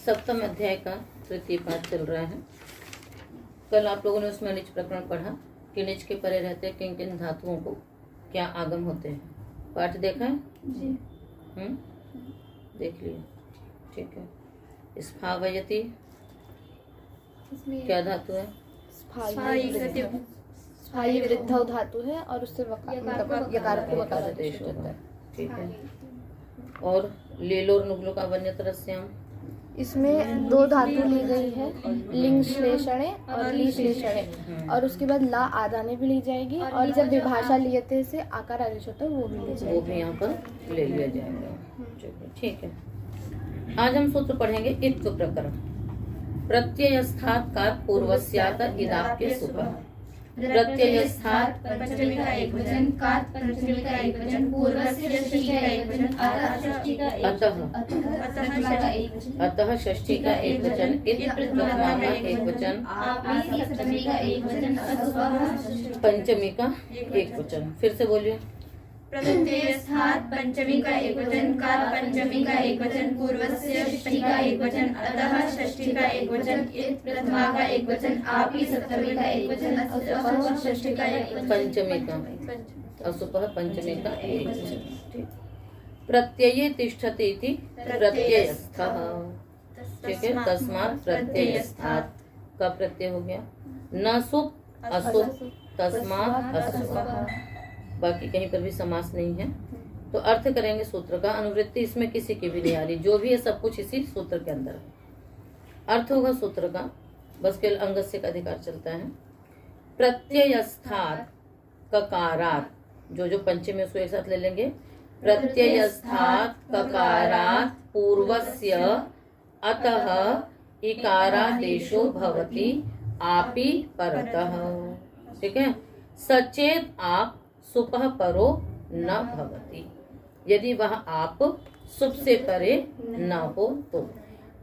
सप्तम अध्याय का तृतीय पाठ चल रहा है। कल आप लोगों ने उसमें निच प्रकरण पढ़ा कि निच के परे रहते किन किन धातुओं को क्या आगम होते हैं। पाठ देखा है जी। देख लिया, ठीक है। स्फावयति क्या धातु है? स्थायी वृद्धौ धातु है और उससे यकार को वकार आदेश होता है। ठीक है। और लीलोर नुगलो का वन्यतरस्याम, इसमें दो धातु ली गई है, लिंग श्लेषणे और ली श्लेषणे, और उसके बाद ला आदाने भी ली जाएगी, और जब विभाषा लियते से आकार आदेश होता है वो भी ली जाएगी, वो भी यहाँ पर ले लिया जाएगा। ठीक है। आज हम सूत्र पढ़ेंगे इत्व प्रकरण। प्रत्यय स्थात का पूर्वस्यात इदाप्य सुपः। प्रत्यय स्थात पंचमी का एक वचन, कात पंचमी का एक वचन, पूर्वस्य षष्ठी का एक वचन, अतः षष्ठी का षष्ठी का एक वचन, इत प्रथमा का एक वचन, आपी सप्तमी का एक वचन, अथवा पंचमी का एक वचन। फिर से बोलिए। प्रत्यय स्थात पंचमी का एक वचन, कात पंचमी का एक वचन, पूर्वस्य षष्ठी का एक वचन, अतः षष्ठी का एक वचन, इत प्रथमा का एक वचन, आपी सप्तमी का एक वचन, अथवा षष्ठी का एक वचन, पंचमी का असुपः पंचमी का एक वचन। प्रत्यये तिष्ठति इति प्रत्ययस्थः। ठीक है। तस्मात् प्रत्ययस्थात् का प्रत्यय हो गया। न सुप असुप तस्मात् असुपः। बाकी कहीं पर भी समास नहीं है। तो अर्थ करेंगे सूत्र का। अनुवृत्ति इसमें किसी की भी नहीं आ रही, जो भी है सब कुछ इसी सूत्र के अंदर है। अर्थ होगा सूत्र का, बस केवल अंगस्य का अधिकार चलता है। प्रत्ययस्थात् ककारात्, जो पंचमी उसको एक साथ ले लेंगे। प्रत्ययस्थात् ककारात् पूर्वस्य अतः इकारादेशो भवति आपि परतः। ठीक है। सचेत आप सुपः परो न भवति, यदि वह आप सुप से परे न हो तो।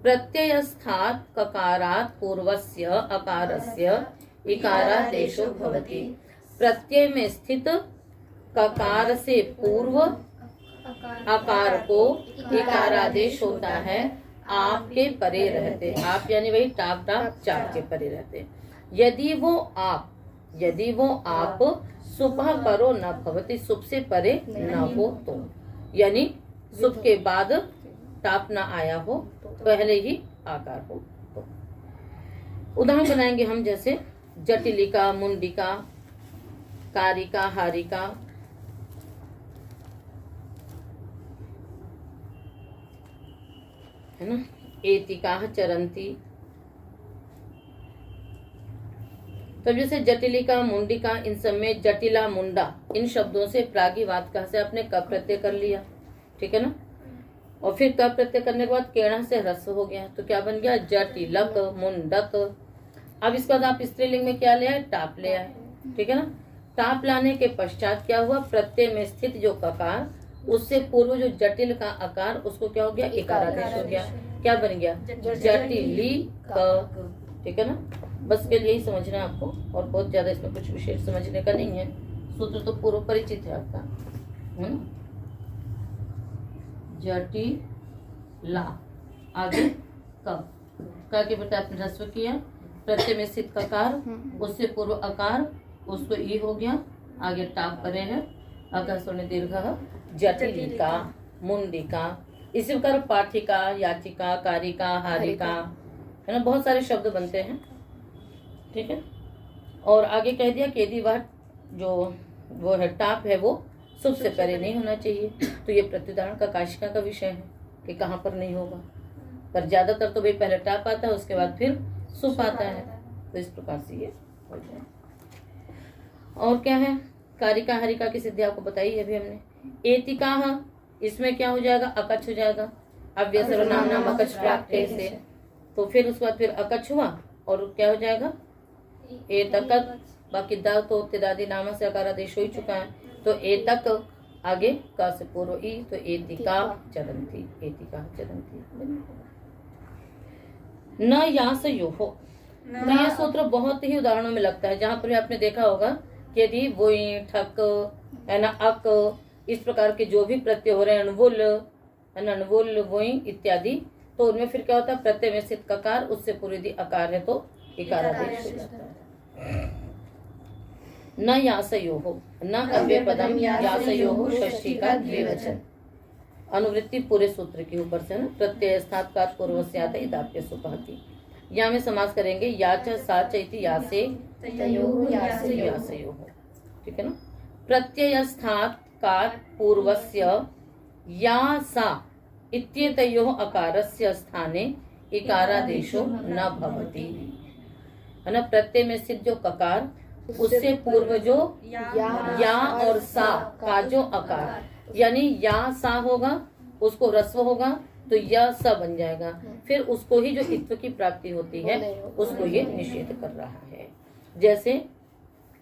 प्रत्ययस्थात् ककारात् पूर्वस्य अकारस्य इकारादेशो भवति। प्रत्यय में स्थित ककार से पूर्व आकार को इकारादेश होता है आपके परे रहते। आप यानी वही टाप टाप चाप के परे रहते। यदि वो आप सुपः परो न भवति, सुप से परे न हो तो, यानी सुप के बाद टाप न आया हो, पहले ही आकार हो तो। उदाहरण बनाएंगे हम, जैसे जटिलिका, मुंडिका, कारिका, हारिका, है ना, एतिका, चरंती। तो जैसे जटिलिका, मुंडिका, इन सब में जटिला, मुंडा, इन शब्दों से प्रागिवाचक से आपने क प्रत्यय कर लिया। ठीक है ना। और फिर क प्रत्यय करने के बाद केणा से ह्रस्व हो गया, तो क्या बन गया? जटिलक, मुंडक। अब इसके बाद आप स्त्रीलिंग में क्या ले आए? टाप ले आए। ठीक है ना। टाप लाने के पश्चात क्या हुआ? प्रत्यय में स्थित जो ककार, उससे पूर्व जो जटिल का आकार, उसको क्या हो गया? इकारादेश हो गया। क्या बन गया? जटिली क। ठीक है ना। बस के लिए ही समझना है आपको, और बहुत ज्यादा इसमें कुछ विशेष समझने का नहीं है। सूत्र तो पूर्व परिचित है आपका। जटिला, आगे क के प्रति आपने ह्रस्व किया। प्रत्यय में स्थित ककार, उससे पूर्व आकार, उसको ई हो गया। आगे टाप परे है, आकार स्वर्ण दीर्घ। जटिलिका, मुंडिका, इसी प्रकार पाठिका, याचिका, कारिका, हारिका, है ना, बहुत सारे शब्द बनते हैं। ठीक है। और आगे कह दिया कि यदि वह जो वो है टाप है वो सुप से परे नहीं होना चाहिए, तो ये प्रत्युदाहरण का काशिका का विषय है कि कहाँ पर नहीं होगा। पर ज्यादातर तो भाई पहले टाप आता है, उसके बाद फिर सुप आता है। तो इस प्रकार से ये हो जाए। और क्या है? कारिका, हरिका की सिद्धि आपको बताई है अभी हमने। एतिका, इसमें क्या हो जाएगा? अकच्छ हो जाएगा। अव्यय सर्वनाम नाम अकच्छ प्राप्त से, तो फिर उसके बाद फिर अकच्छ हुआ और क्या हो जाएगा? एतक। बाकी द तो तिदादि नाम से अकार आदेश हो ही चुका है, तो एतक आगे का से पूर्व ई, तो एतिका चरंती, एतिका चरंती। न यास योहो, तो यह सूत्र बहुत ही उदाहरणों में लगता है, जहां पर आपने देखा होगा कि यदि वो ठक है ना, अक, इस प्रकार के जो भी प्रत्यय हो रहे हैं, अणवुल है ना, अणवुल, वो इत्यादि, तो उनमें फिर क्या होता है, प्रत्यय में स्थित ककार, उससे पूर्व यदि अकार है तो इकारादेश हो जाता है। न यासयोः, न अव्ययपदम यासयोः षष्ठी का द्विवचन। अनुवृत्ति पूरे सूत्र के ऊपर से ना, प्रत्यय स्थात का पूर्वस्यात् इदाप्य सुपहति। यहाँ में समास करेंगे या च सा च इति यासे तयोः यासयोः। यासयोः, ठीक है ना। प्रत्यय स्थात का पूर्वस्य या सा इत्येतयोः अकारस्य स्थाने इकारादेशो न भवति, है ना। प्रत्यय में स्थित जो ककार, उससे पूर्व जो या और सा का जो अकार, यानी या सा होगा, उसको रस्व होगा तो यह स बन जाएगा, फिर उसको ही जो इत्व की प्राप्ति होती है उसको ये निषेध कर रहा है। जैसे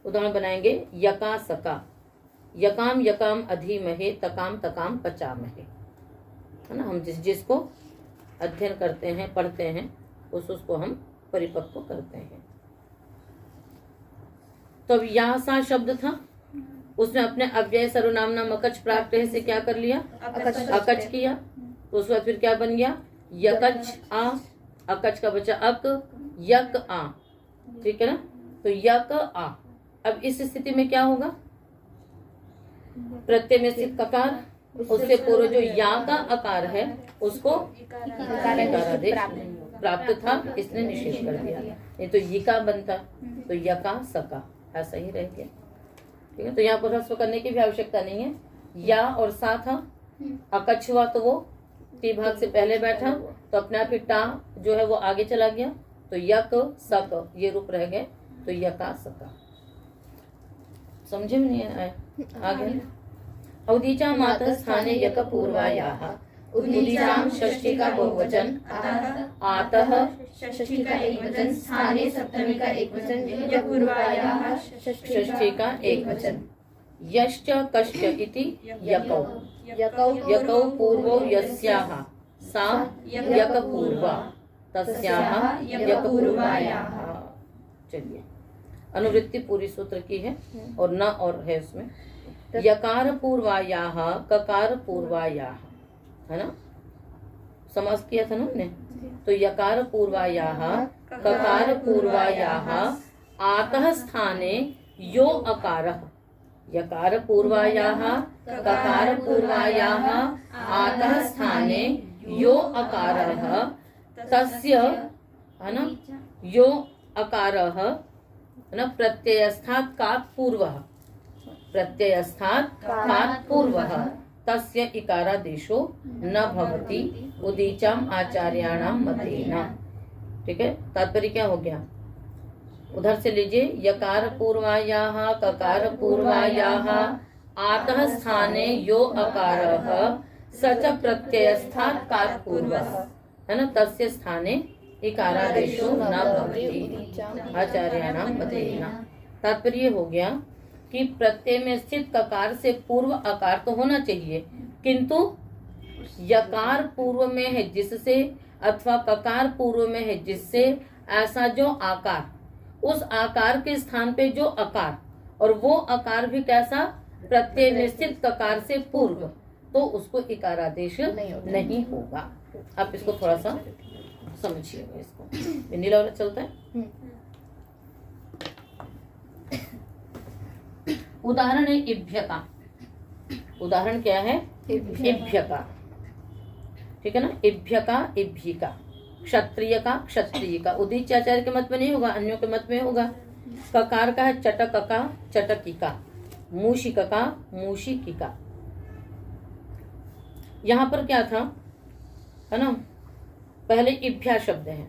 उदाहरण बनाएंगे, यका सका, यकाम यकाम अधीमहे, तकाम तकाम पचामहे, है ना। हम जिसको अध्ययन करते हैं, पढ़ते हैं, उसको हम परिपक्व करते हैं। तो अब यहाँ सा शब्द था, उसने अपने अव्यय सर्वनाम नाम अकच प्राप्त से क्या कर लिया, अकच किया, तो उसके बाद फिर क्या बन गया, यकच आ, अकच का बचा अक, यक आ, ठीक है ना। तो यक आ, अब इस स्थिति में क्या होगा, प्रत्यय में स्थित ककार, उससे पूर्व जो या का आकार है उसको इकारादेश प्राप्त था, इसने निषेध कर दिया। नहीं तो यिका बनता तो यका सका, ऐसा ही रह गया, ठीक है। तो यहाँ पर ह्रस्व करने की भी आवश्यकता नहीं है। या और सा था, अकच हुआ तो वो टी भाग से पहले बैठा, तो अपने आप ही टा जो है वो आगे चला गया, तो यक सक ये रूप रह गए, तो यका सका। समझे में नहीं आया, आगे अवधीचा मातः स्थाने यक पूर्वायाः, उद्दीचाम षष्ठी का बहुवचन, आतः षष्ठी का एक वचन, स्थाने सप्तमी का एक वचन, यक पूर्वायाः षष्ठी का एक वचन। यश्च कश्च इति यकौ, यकौ पूर्वो यस्याः सा यक पूर्वा तस्याः यक पूर्वायाः। चलिए, अनुवृत्ति पूरी सूत्र की है और न और है उसमें। यकार पूर्वायाः ककार पूर्वायाः, है ना, समास किया था ना हमने। तो यकार पूर्वायाः ककार पूर्वायाः आतः स्थाने यो अकारः, यकार पूर्वायाः ककार पूर्वायाः आतः स्थाने यो अकारः तस्य, है ना, यो अकारः, है ना, प्रत्ययस्थात् कात् पूर्वः, प्रत्ययस्थात् कात् पूर्वः तस्य इकारादेशो न भवति उदीचाम आचार्याणाम मतेन। ठीक है, तात्पर्य क्या हो गया, उधर से लीजिए, यकार पूर्वायाः ककार पूर्वायाः आतः स्थाने यो अकारः स च प्रत्ययस्थात् कात् पूर्वः, है ना, तस्य स्थाने इकारादेशो न भवति आचार्याणाम मतेन। तात्पर्य हो गया कि प्रत्यय में स्थित ककार से पूर्व आकार तो होना चाहिए, किंतु यकार पूर्व में है जिससे अथवा ककार पूर्व में है जिससे, ऐसा जो आकार, उस आकार के स्थान पे जो आकार, और वो आकार भी कैसा, प्रत्यय में स्थित ककार से पूर्व, तो उसको इकारादेश नहीं होगा। आप इसको थोड़ा सा समझिएगा, इसको नीला वाला चलता है। उदाहरण है इभ्य का, उदाहरण क्या है, इभ्य का, ठीक है ना, इभ्य का इभ्यी का, क्षत्रिय का क्षत्रिय का, उदीच आचार्य के मत में नहीं होगा, अन्यों के मत में होगा। ककार का है चटक का चटकी का, मूषिक का मूषिकी का। यहाँ पर क्या था, है ना, पहले इभ्या शब्द है,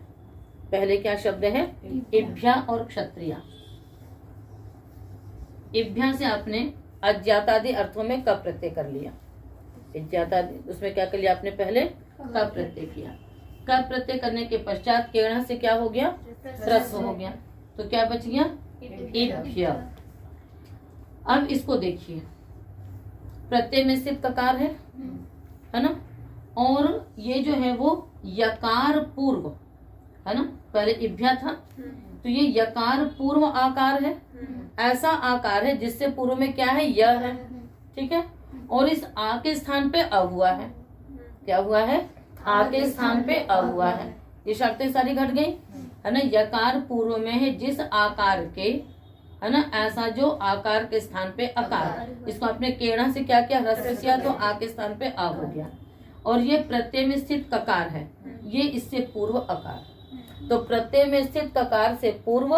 पहले क्या शब्द है, इभ्या और क्षत्रिया। इभ्या से आपने अज्ञातादि अर्थों में क प्रत्यय कर लिया, अज्ञातादि उसमें क्या कर लिया आपने, पहले क प्रत्यय किया, क प्रत्यय करने के पश्चात केवल से क्या हो गया, ह्रस्व हो गया, तो क्या बच गया, इभ्य। अब इसको देखिए, प्रत्यय में स्थित ककार है ना, और ये जो है वो यकार पूर्व, है ना, पहले इभ्या था, तो ये यकार पूर्व आकार है, ऐसा आकार है जिससे पूर्व में क्या है, यह है, ठीक है, और इस आ के स्थान पे अ हुआ है, क्या हुआ है, आ के स्थान पे अ हुआ है। ये शर्तें सारी घट गई है ना। यकार पूर्व में है जिस आकार के, है ना, ऐसा जो आकार के स्थान पे अकार, इसको आपने केड़ा से क्या किया, ह्रस्व किया तो आ के स्थान पे आ हो गया। और ये प्रत्यय में स्थित ककार है, ये इससे पूर्व अकार। तो प्रत्यय में स्थित ककार से पूर्व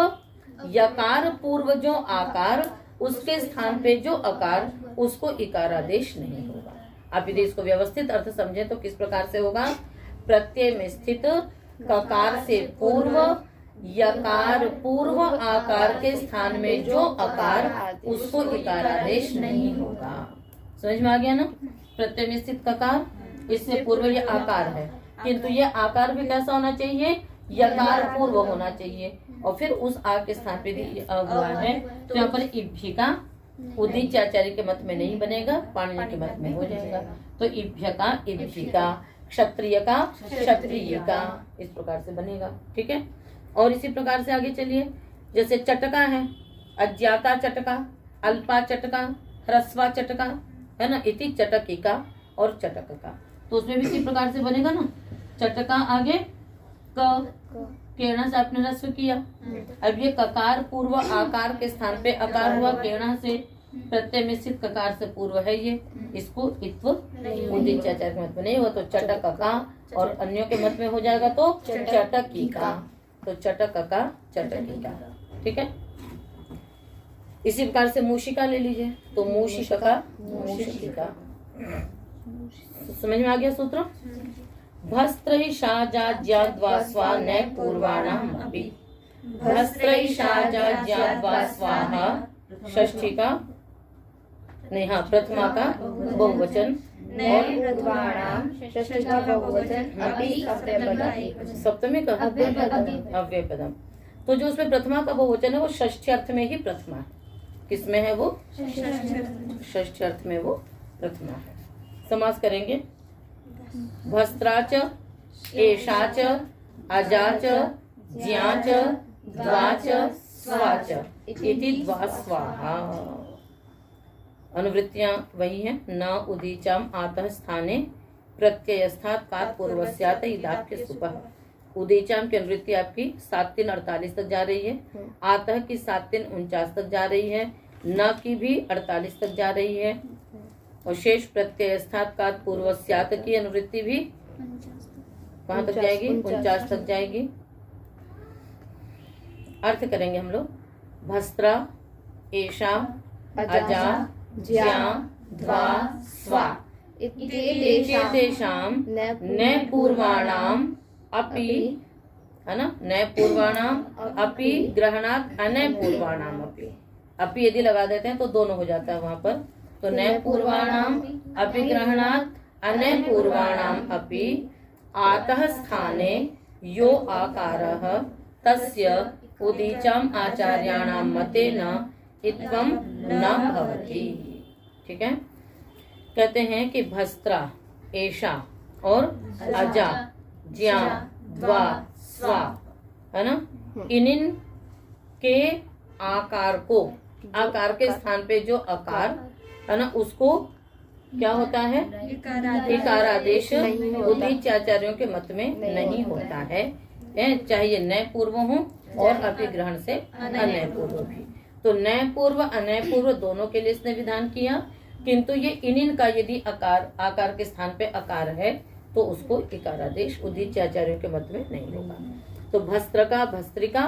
यकार पूर्व जो आकार, उसके स्थान पे जो अकार, उसको इकारादेश नहीं होगा। आप यदि इसको व्यवस्थित अर्थ समझें तो किस प्रकार से होगा, प्रत्यय में स्थित ककार से पूर्व यकार पूर्व आकार के स्थान में जो अकार, उसको इकारादेश नहीं होगा। समझ में आ गया ना। प्रत्यय में स्थित ककार, इससे पूर्व ये आकार है, किंतु ये आकार भी कैसा होना चाहिए, यकार पूर्व होना चाहिए। और फिर उस आ के स्थान पे भी अ हुआ है, तो यहाँ पर इभ्यिका उदीच्य आचार्य के मत में नहीं बनेगा, पाणिनि के मत में हो जाएगा। तो इभ्यका इभ्यिका, क्षत्रिय का क्षत्रियिका, इस प्रकार से बनेगा। ठीक है। और इसी प्रकार से आगे चलिए, जैसे चटका है, अज्ञाता चटका, अल्पा चटका, ह्रस्वा चटका, है ना, इति चटकिका और चटक का। तो उसमें भी इसी प्रकार से बनेगा ना। चटका आगे क, केणा से आपने ह्रस्व किया। अब ये ककार पूर्व आकार के स्थान पे अकार हुआ, केणा से प्रत्यय में स्थित ककार से पूर्व है ये, इसको इत्व उदीच्य आचार्य के मत में नहीं हुआ, तो चटक का, और अन्यों के मत में हो जाएगा तो चटकी का। तो चटक का चटकी का। ठीक है। इसी प्रकार से मूषिका ले लीजिए, तो मूषिका का मूषिका। समझ में आ गया सूत्र। भस्त्रहि शाजाज्ञाद्वा स्वा न पूर्वाणाम अपि, भस्त्रहि शाजाज्ञाद्वा स्वाहा, षष्ठी का नहीं, हाँ, प्रथमा का बहुवचन, सप्तमी का अव्यय पदम। तो जो उसमें प्रथमा का बहुवचन है वो षष्ठी अर्थ में ही प्रथमा है। किसमें है वो, षष्ठी अर्थ में वो प्रथमा है। समास करेंगे, भस्त्राच एषाच अजाच ज्याच द्वाच स्वाच इति द्वा स्वाहा। अनुवृत्तियां वही हैं, न उदीचाम आतः स्थाने प्रत्ययस्थात् कात् पूर्वस्यात् इदाप्य सुपः। उदीचाम की अनुवृत्ति आपकी 7-3-48 तक जा रही है, आतः की 7-3-49 तक जा रही है, न की भी 48 तक जा रही है, और शेष प्रत्ययस्थात् कात् पूर्वस्यात् की अनुवृत्ति भी कहाँ तक जाएगी, 49 तक जाएगी। अर्थ करेंगे हम लोग, भस्त्रा एषा अजा ज्या द्वा स्वा इत्येतेषां न पूर्वाणाम अपि, है ना, न पूर्वाणाम अपि ग्रहणात् अन पूर्वाणाम अपि यदि लगा देते हैं तो दोनों हो जाता है वहां पर। तो न पूर्वाणाम अपि ग्रहणात् अन पूर्वाणाम अपि आतः स्थाने यो आकारः तस्य उदीचाम आचार्याणां मतेन इत्वं न भवति। ठीक है। कहते हैं कि भस्त्रा एषा और अजा ज्या द्वा स्वा, है ना, इनिन के आकार को, आकार के स्थान पे जो आकार है ना, उसको क्या होता है, इकारादेश उदीच्य आचार्यों के मत में नहीं होता है, चाहे न पूर्व हो और अभिग्रहण से अनय पूर्व भी। तो नय पूर्व अनय पूर्व दोनों के लिए इसने विधान किया, किंतु ये इनिन का यदि आकार के स्थान पे आकार है तो उसको इकारादेश उदीच्य आचार्यों के मत में नहीं होगा। तो भस्त्रका भस्त्रिका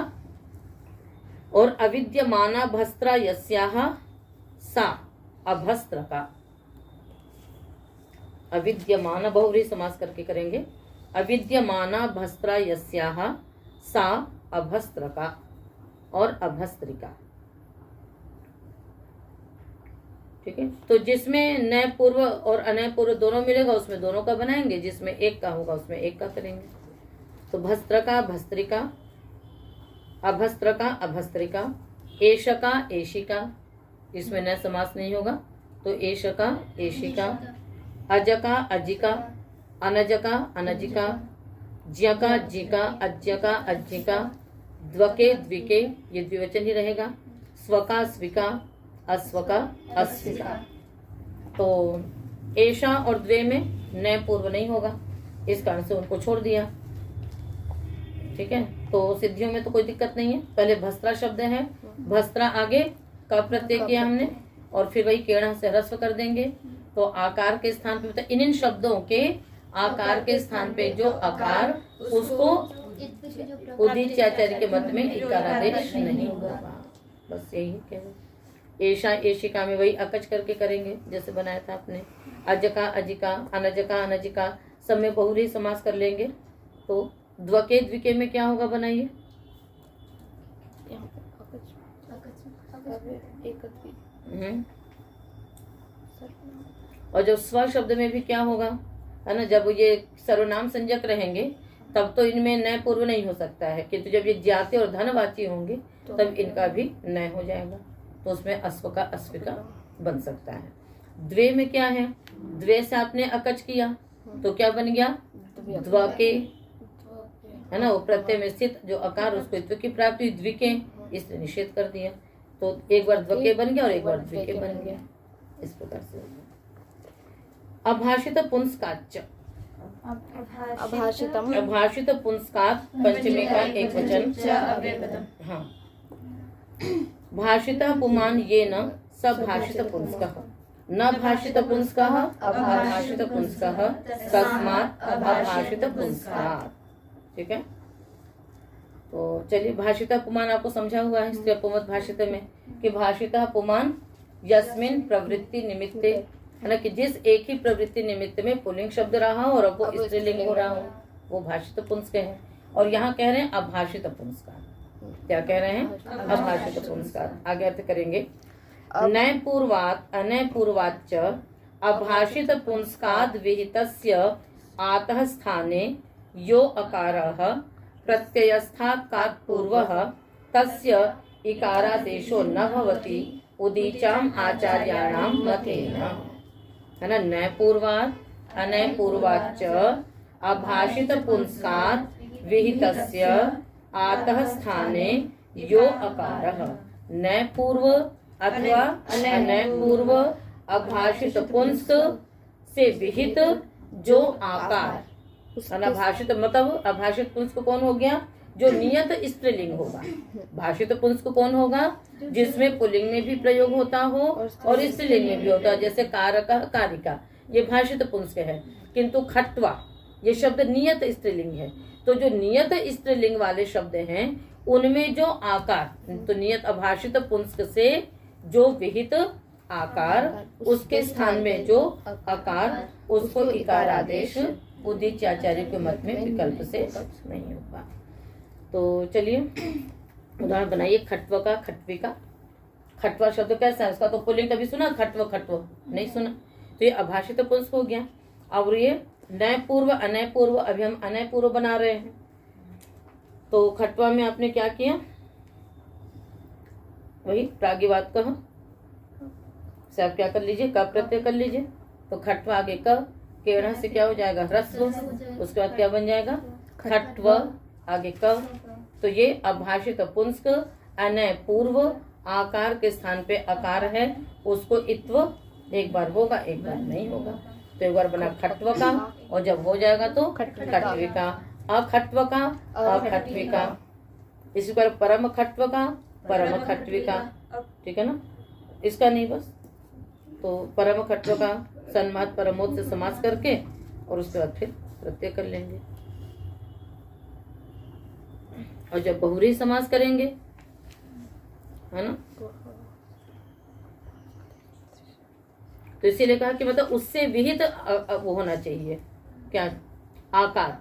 और अविद्यमाना भस्त्रा यस्याह सा अभस्त्रका। अविद्यमान बहुव्रीहि समास करके करेंगे, अविद्यमाना भस्त्रा यस्याह सा अभस्त्रका और अभस्त्रिका। ठीक है। तो जिसमें नय पूर्व और अनय पूर्व दोनों मिलेगा उसमें दोनों का बनाएंगे, जिसमें एक का होगा उसमें एक का करेंगे। तो भस्त्रका भस्त्रिका, अभस्त्रका अभस्त्रिका, एशका एशिका, इसमें न समास नहीं होगा तो एशका एशिका, अजका अजिका, अनजका अनजिका, ज्यका जिका, अज्यका अज्जिका, द्वके द्विके, ये द्विवचन ही रहेगा, स्वका स्विका, अस्वका अस्विका। तो एशा और द्वे में न पूर्व नहीं होगा, इस कारण से उनको छोड़ दिया। ठीक है, तो सिद्धियों में तो कोई दिक्कत नहीं है। पहले भस्त्रा शब्द है, भस्त्रा आगे का प्रत्यय किया हमने, और फिर वही केड़ा से ह्रस्व कर देंगे। तो आकार के स्थान पे, मतलब इन शब्दों के आकार के स्थान पे जो आकार, उसको उदीच्याचार्य के मत में इकारादेश नहीं होगा। बस यही केवल ऐशा ऐशिका में वही अकच करके करेंगे जैसे बनाया था आपने। अजका अजिका, अनजका अनजिका, सब में बहुरी समास कर लेंगे। तो द्वके द्विके में क्या होगा, बनाइए। और जब स्व शब्द में भी क्या होगा, है ना, जब ये सर्वनाम संज्ञक रहेंगे तब तो इनमें नय पूर्व नहीं हो सकता है, किंतु जब ये ज्याते और धनवाची होंगे तब इनका भी नय हो जाएगा। तो उसमें अश्व का अस्विका बन सकता है। द्वे में क्या है, द्वे से आपने अकच किया तो क्या बन गया, द्वके, है ना, वो प्रत्यय में स्थित जो अकार उसको द्व की प्राप्ति, द्विके, इसने निषेध कर दिया। तो एक बार द्वके बन गया और एक बार द्विके बन गया। इस प्रकार से अभाषित पुंस्काच, अभाषित पुंस्कात पंचमी का एक वचन। हाँ, भाषित पुमान ये न सभाषित पुंस्कः, न भाषित पुंस्कः अभाषित पुंस्कः तस्मात् अभाषित पुंस्कात्। ठीक है, तो चलिए भाषिता पुमान आपको समझा हुआ है स्त्री पुमत भाषित में कि भाषिता पुमान यस्मिन प्रवृत्ति निमित्ते, है ना, कि जिस एक ही प्रवृत्ति निमित्त में पुल्लिंग शब्द रहा हो और अब वो स्त्रीलिंग हो रहा हो, वो भाषित पुंस्क है। और यहाँ कह रहे हैं अभाषित पुंस्कार। क्या कह रहे हैं, अभाषित पुंस्कार। आगे अर्थ करेंगे, नय पूर्वात् अनय पूर्वाच्च अभाषित पुंस्काद् विहितस्य आतः स्थाने यो अकारः प्रत्ययस्थात् कात् पूर्वः तस्य इकारादेशो न भवति उदीचाम आचार्याणां मतेन। है ना, नय पूर्वात् अनय पूर्वाच्च अभाषित पुंस्कात् विहितस्य आतः स्थाने यो अकारः, नय पूर्व अथवा अनय पूर्व अभाषित पुंस्क से विहित जो आकार, अभाषित मतलब अभाषित पुंस्क कौन हो गया, जो नियत स्त्रीलिंग होगा। भाषित पुंस्क कौन होगा, जिसमें पुल्लिंग में भी प्रयोग होता हो और स्त्रीलिंग में भी होता है, जैसे कारक कारिका, ये भाषित पुंस्क है। किंतु खट्वा ये शब्द नियत स्त्रीलिंग है। तो जो नियत स्त्रीलिंग वाले शब्द हैं उनमें जो आकार, तो नियत अभाषित पुंस्क से जो विहित आकार, उसके स्थान में जो आकार, उसको इकारादेश उदीच्याचार्य के मत में विकल्प से नहीं होगा। तो चलिए उदाहरण बनाइए। खट्व का, खट्वी का। खट्वा शब्द कैसा है, उसका तो पुल्लिंग कभी सुना, खट्व खट्व नहीं सुना, तो ये अभाषित पुंस्क हो गया। और ये नय पूर्व अनय पूर्व, अभी हम अनय पूर्व बना रहे हैं। तो खट्वा में आपने क्या किया, वही प्रागिवात कह से आप क्या कर लीजिए, क प्रत्यय कर लीजिए। तो खट्वा आगे क, केड़ा से क्या हो जाएगा, ह्रस्व, उसके बाद क्या बन जाएगा, खट्व, आगे क। तो ये अभाषित पुंस्क अनय पूर्व आकार के स्थान पे आकार है, उसको इत्व एक बार होगा एक बार नहीं होगा। तो एक बार बना खट्व का, और जब हो जाएगा तो खट्विका, अखट्व का, अखट्विका। इसी पर परम खट्व का, परम खट्विका। ठीक है ना, इसका नहीं बस, तो परम खट्व का सन्मात परमोद से समास करके और उसके बाद फिर प्रत्यय कर लेंगे। और जब बहुरी समास करेंगे, है ना, तो इसीलिए कहा कि मतलब उससे विहित वो होना चाहिए, क्या, आकार,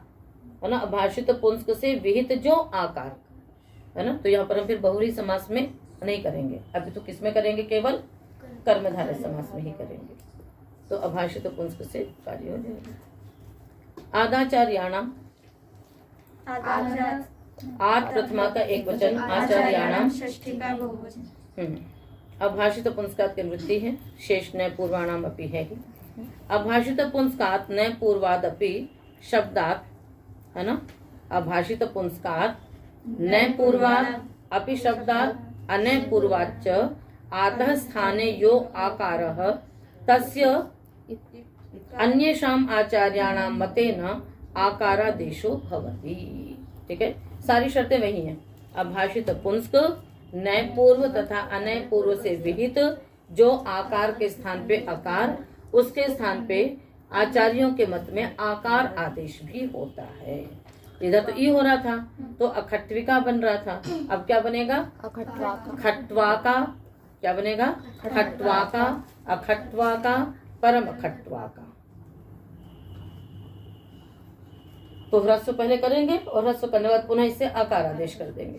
है ना, अभाषित पुंस्क से विहित जो आकार, है ना। तो यहाँ पर हम फिर बहुरी समास में नहीं करेंगे, अभी तो किसमें करेंगे, केवल कर्मधारय समास में ही करेंगे। तो अभाषित पुंस्क से कार्य हो जाएगा। आदाचार्याणाम, आद प्रथमा का एक वचन, आचार्याणाम षष्ठी का बहुवचन। अभाषित पुंस्कात की वृत्ति है, शेष नय पूर्वाणाम अपि है ही। अभाषित पुंस्कात नय पूर्वादपि शब्दात, है ना, अभाषित पुंस्कात नय पूर्वाद अपि शब्दात अनय पूर्वाच्च आतः स्थाने यो आकारः तस्य अन्येषाम् आचार्याणां मतेन आकारादेशो भवति। ठीक है, सारी शर्तें वही हैं। अभाषित पुंस्क नय पूर्व तथा अनय पूर्व से विहित जो आकार के स्थान पे अकार, उसके स्थान पे आचार्यों के मत में आकार आदेश भी होता है। इधर तो ई हो रहा था तो अखट्विका बन रहा था, अब क्या बनेगा? खट्वाका। क्या बनेगा? खट्वाका, अखट्वाका, परम खट्वाका। तो ह्रस्व पहले करेंगे और ह्रस्व करने के बाद पुनः इससे आकार आदेश कर देंगे।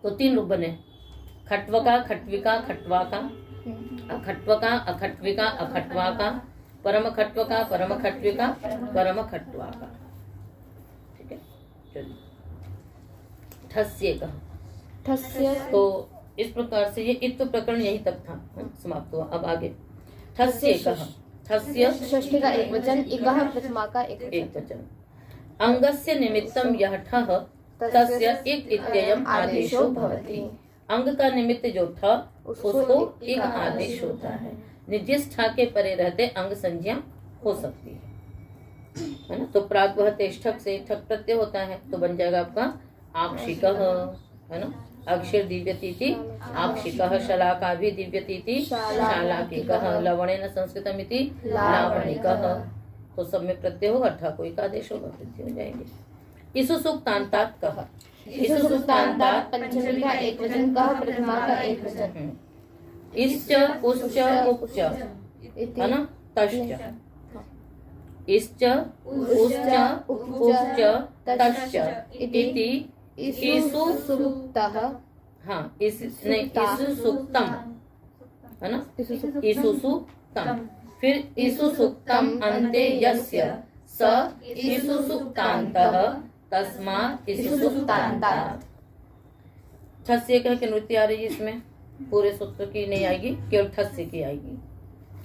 तो 3 रूप बने, खट्वका, खट्विका, खट्वाका, अखट्वका, अखट्विका, अखट्वाका, परम खट्वका, परम खट्विका, परम खट्वाका। ठीक है, चलिए ठस्य कहा। ठस्य तो इस प्रकार से ये इत्व प्रकरण यही तक था, समाप्त हुआ। अब आगे ठस्य कहा। ठस्य षष्ठी का एक वचन, इकः प्रथमा का एक वचन। अंगस्य निमित्तम यह ठः तस्य इक इत्ययम् आदेशो भवति। अंग का निमित्त जो था उसको एक आदेश होता है। जिस ठा के परे रहते अंग संज्ञा हो सकती है ना। तो प्राग्वहते ठक से ठक प्रत्यय होता है तो बन जाएगा आपका आक्षिकः, है ना। अक्षर दिव्यतीति आक्षिकः, शलाका भी दिव्यतीति शालाकिकः, लवणेन संस्कृतमिति लावणिकः। तो सब में प्रत्यय होगा, ठा को एक आदेश होगा, वृद्धि हो जाएंगे। इसु सुक्तान्तात कहा। इसु सुक्तान्तात पंचमी का एक वचन, कः प्रथमा का एक वचन। इश्च उश्च उपच, है ना, तश्च। इश्च उश्च उपच तश्च इति इसु सुक्तः। हाँ, इस नहीं, इसु सुक्तम, है ना, इसु सुक्तम। फिर इसु सुक्तम अन्ते यस्य स इसु सुक्तान्तः तस्मात् इसु सुक्तान्तात्। ठस्य कह के नृत्य आ रही है, इसमें पूरे सूत्र की नहीं आएगी, केवल ठस्य की आएगी,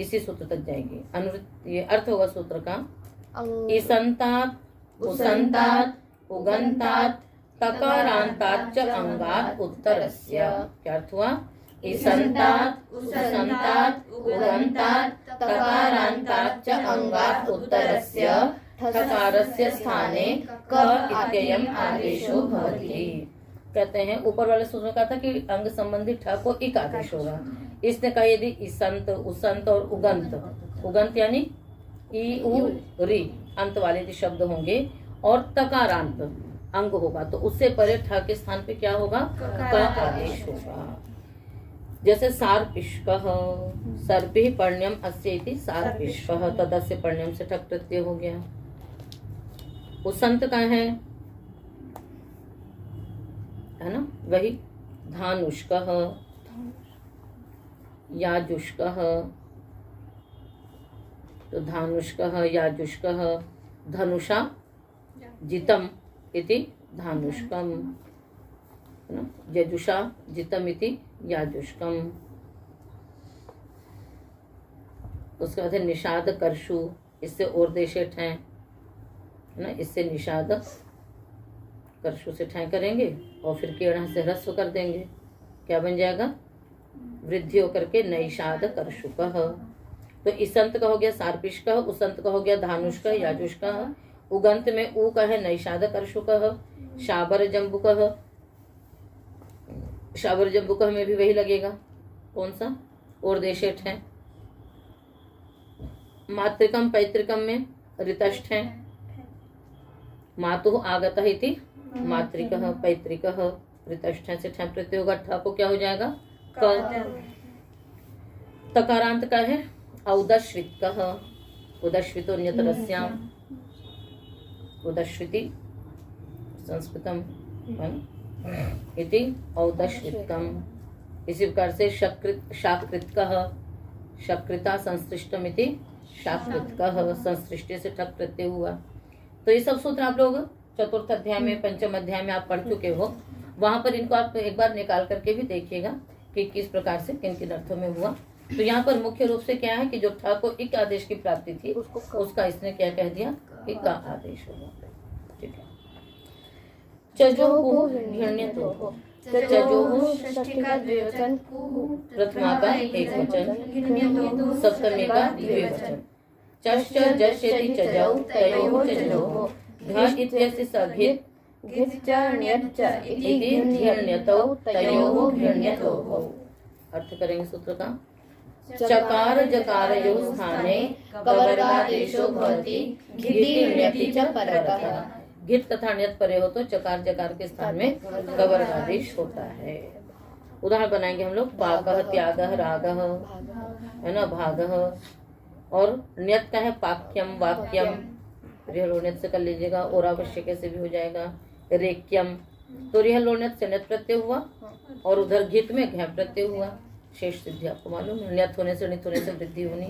इसी सूत्र तक जाएगी। अनुवृत्ति अर्थ होगा सूत्र का ईसंतात, उसंतात, उगंतात, तकारांतात च अंगात उत्तरस्य। क्या अर्थ हुआ? ईसंतात, उसंतात, उगंतात, तकारांतात च अंगात उत्तरस्य ठकारस्य स्थाने क इत्ययम् आदेशो भवति। कहते हैं ऊपर वाले सूत्र में कहा था कि अंग संबंधी ठ को एक आदेश होगा। इसने कहा यदि ईसंत, उसंत और उगंत, उगंत यानी ई उ री अंत वाले यदि शब्द होंगे और तकारांत अंग होगा तो उससे परे ठ के स्थान पे क्या होगा? क आदेश होगा। जैसे सार्पिष्कः, सर्पि पर्ण्यम अस्य इति सार्पिष्कः, तदस्य पर्ण्यम से ठक प्रत्यय हो गया। उसंत का है ना, वही धानुष्कः, याजुष्कः, तो धानुष्कः, याजुष्कः, धनुषा जितम इति धानुष्कम, है ना, यजुषा जितम इति याजुष्कम। उसके बाद है निषाद कर्षु, इससे और देशे ठै, है ना, इससे निषाद कर्षु से ठै करेंगे और फिर केड़ा से ह्रस्व कर देंगे। क्या बन जाएगा? वृद्धि होकर के नैषाद कर्षुकः। तो इसंत का हो गया सार्पिष्कः, उसंत का हो गया धानुष्कः, याजुष्कः, उगंत में ऊ का है नैषाद कर्षुकः, शाबर जंबुकः, शाबर जंबुकः में भी वही लगेगा। कौन सा? और देशेठ है। मातृकम पैतृकम में ऋतष्ठ है। मातुः आगतः इति मातृकः, पैतृकः, ऋतष्ठ से ठा प्रत्यय होगा। ठा को क्या हो जाएगा? क। तकारांत का है औदश्वितकः, उदश्वितो अन्यतरस्याम्, उदश्विति संस्कृतम इति औदश्वितकम्। इसी प्रकार से शाकृतकः, शकृता संसृष्टम इति शाकृतकः, संसृष्टि से ठक प्रत्यय हुआ। तो ये सब सूत्र आप लोग चतुर्थ अध्याय में, पंचम अध्याय में आप पढ़ चुके हो। वहां पर इनको आप एक बार निकाल करके भी देखिएगा कि किस प्रकार से किन किन अर्थों में हुआ। तो यहाँ पर मुख्य रूप से क्या है कि जो ठा को इक आदेश की प्राप्ति थी उसका इसने क्या कह दिया कि का आदेश होगा। ठीक है। चजो को हिरण्यतो, चजोः षष्ठी का द्विवचन, प्रथमा का एक वचन, सप्तमी का द्विवचन। चश्च जश्यति चजौ तयोः चजोः, घ इत्यस्य सघित घित च ण्यत् च इति इति घृण्यतौ तयोः घृण्यतोः। अर्थ करेंगे सूत्र का। चकार जकारयोः स्थाने कवर्गादेशो भवति, घिति ण्यति च परतः। घित तथा ण्यत परे हो तो चकार जकार के स्थान में कवर्गादेश होता है। उदाहरण बनाएंगे हम लोग। पाकः, त्यागः, रागः, है ना, भागः। और ण्यत का है पाक्यम, वाक्यम, रिहलोण्यत से कर लीजिएगा। और आवश्यक से भी हो जाएगा। रेक्यम, तो रिहलोण्यत से ण्यत प्रत्यय हुआ और उधर घित में घ प्रत्यय हुआ। शेष सिद्धि आपको मालूम है, ण्यत होने से णित होने से वृद्धि होनी।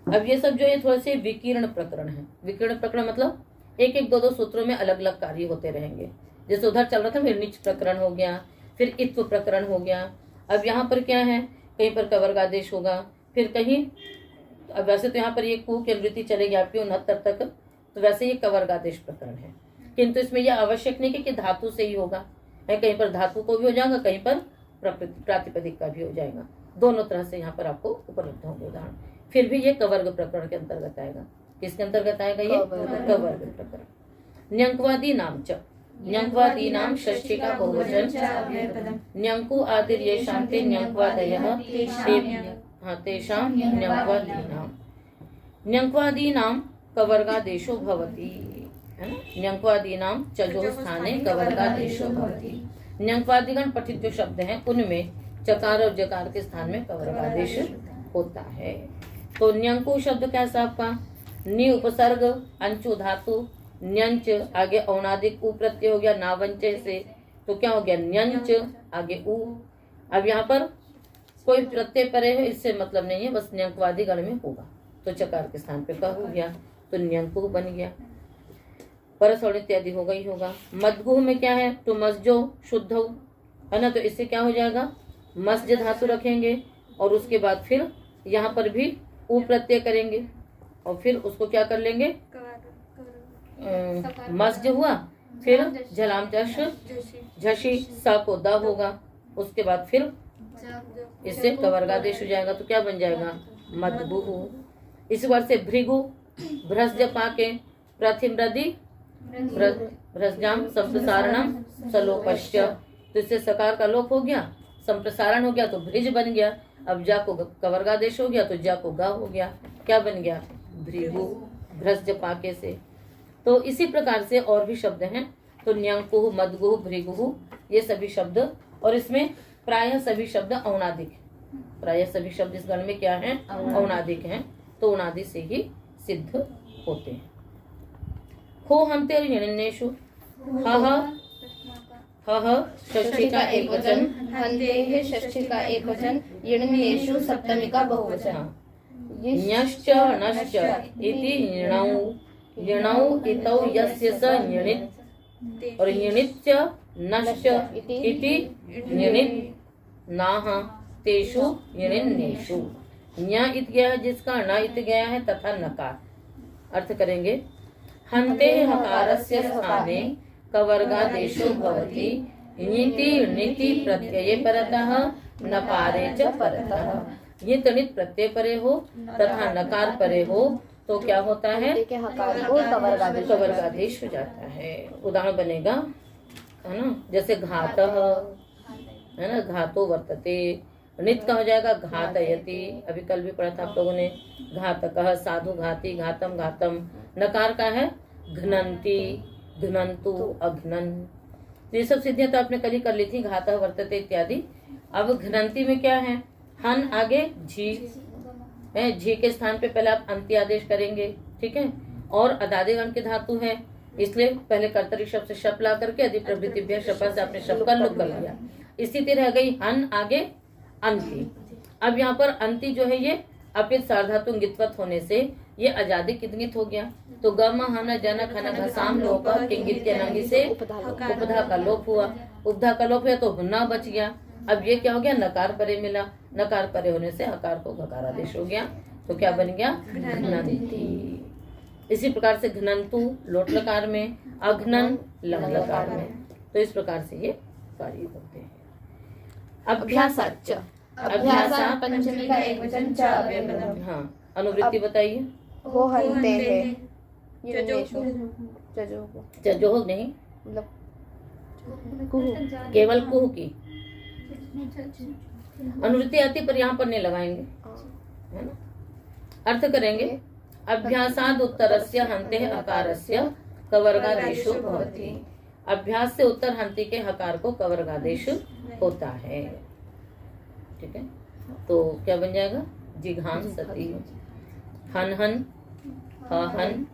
अब ये सब जो है थोड़े से विकीर्ण प्रकरण है। विकीर्ण प्रकरण मतलब एक एक दो दो सूत्रों में अलग अलग कार्य होते रहेंगे। जैसे उधर चल रहा था फिर नीच प्रकरण हो गया, फिर इत्व प्रकरण हो गया। अब यहाँ पर क्या है, कहीं पर कवर्गादेश होगा, फिर कहीं, अब वैसे तो यहाँ पर ये कु की अनुवृत्ति चलेगी आपकी 69 तक, तो वैसे ये कवर्गादेश प्रकरण है। किंतु इसमें यह आवश्यक नहीं कि धातु से ही होगा, है कहीं पर धातु को भी हो जाएगा, कहीं पर प्रातिपदिक का भी हो जाएगा। दोनों तरह से यहाँ पर आपको उपलब्ध होंगे उदाहरण। फिर भी ये कवर्ग प्रकरण के अंतर्गत आएगा। किसके अंतर्गत आएगा ये? कवर्ग प्रकरण। न्यंकवादी नाम च, न्यंकवादी नाम षष्ठी का बहुवचन। न्यंकु आदिर ये शांति न्यंकवादयः तेषां न्यंकवादी नाम। न्यंकवादी नाम कवर्गादेशो भवति, है ना। न्यंकवादी नाम चजो स्थाने कवर्गादेशो भवति। न्यंकवादिगण पठित जो शब्द हैं उनमें चकार और जकार के स्थान में कवर्गादेश होता है। तो न्यंकु शब्द कैसा आपका? नि उपसर्ग अंचु धातु, न्यंच आगे औणादिक उ प्रत्यय हो गया नावंचे से, तो क्या हो गया? न्यंच आगे उ। अब यहाँ पर कोई प्रत्यय परे है इससे मतलब नहीं है, बस न्यंकवादी गण में होगा तो चकार के स्थान पे का हो गया तो न्यंकु बन गया। परस और इत्यादि होगा ही होगा। मदगुह में क्या है? तो मस्जो शुद्ध है ना, तो इससे क्या हो जाएगा? मस्ज धातु रखेंगे और उसके बाद फिर यहाँ पर भी उ प्रत्यय करेंगे और फिर उसको क्या कर लेंगे? मस्ज हुआ, फिर झलाम जश झशी सा को द होगा, उसके बाद फिर इससे कवर्गादेश हो जाएगा तो क्या बन जाएगा? मदगुह। इस बार से भृगु भ्रज पाके प्रतिमृदि भ्रजाम संप्रसारणम सलोपश्च, तो इससे सकार का लोप हो गया, संप्रसारण हो गया तो भृज बन गया। अब जा को कवर्गादेश हो गया तो जा को गा हो गया, क्या बन गया? भृगु भ्रज पाके से। तो इसी प्रकार से और भी शब्द हैं। तो न्यंकुह, मदगुह, भृगुह ये सभी शब्द, और इसमें प्रायः सभी शब्द औणादिक है। प्रायः सभी शब्द इस गण में क्या है? औणादिक हैं, तो औणादि से ही सिद्ध होते हैं। हो हंते यणिन्येषु, ह षष्ठी का एक वचन, हन्तेः षष्ठी का एक वचन, यणिन्येषु सप्तमी का बहुवचन। न्यश्च नश्च इति यणौ, यणौ इतौ यस्य स यणित्, और यणिच्च नश्च इति यणित् नाह तेषु यणिन्येषु। न्य इत गया है जिसका, न इत गया है तथा नकार। अर्थ करेंगे। हन्ते हकारस्य स्थाने कवर्गादेशो भवति, नीति नीति प्रत्यये परतः नकारे च परतः। ये तनित प्रत्यय परे हो तथा नकार परे हो तो क्या होता है? हकार को कवर्गादेश हो जाता है। उदाहरण बनेगा, है ना, जैसे घातः, है ना, घातो वर्तते। नित का हो जाएगा घातयति, अभी कल भी पढ़ा था आप लोगों ने। घातकः, साधु घाती, घातम घातम। नकार का है घ्नन्ति, घ्नन्तु, अघ्नन। ये सब सिद्धियां तो आपने कल ही कर ली थी, घातः वर्तते इत्यादि। अब घ्नन्ति में क्या है? हन आगे झी है, झी के स्थान पे पहले आप अंत्य आदेश करेंगे, ठीक है। और अदादिगण के धातु है, इसलिए पहले कर्तरी शब्द से शप ला करके अधि प्रवृत्तिभ्य शपा से आपने शप का लुक कर लिया। स्थिति रह गई हन आगे अंति। अब यहाँ पर अंति जो है ये अपित सार्धातु गित्वत होने से ये अजादि कितनित हो गया, तो गम हन जन खन घसाम लोप किंगित के नंगी से उपधा का लोप हुआ। उपधा का लोप हुआ तो हुन्ना बच गया। अब ये क्या हो गया? नकार परे मिला। नकार परे होने से हकार को घकार आदेश हो गया तो क्या बन गया? घ्नन्ति। इसी प्रकार से घ्नन्तु लोट लकार में, अघ्नन लंग लकार में। तो इस प्रकार से ये कार्य होते हैं। अभ्यासाच, अभ्यासा पंचमी का एकवचन च अव्ययपदम्। हाँ, अनुवृत्ति बताइए। हो हन्ते है युनेषु जजोह नहीं, मतलब कुहु। केवल कुह की अनुवृत्ति आती, पर यहाँ पर नहीं लगाएंगे, है ना। अर्थ करेंगे। अभ्यासाद उत्तरस्य हन्ते अकारस्य कवर्गादेशो भवति। अभ्यास से उत्तर हंती के हकार को कवर्गादेश होता है। ठीक है, तो क्या बन जाएगा? जिघान सती, हन हन, हा हन,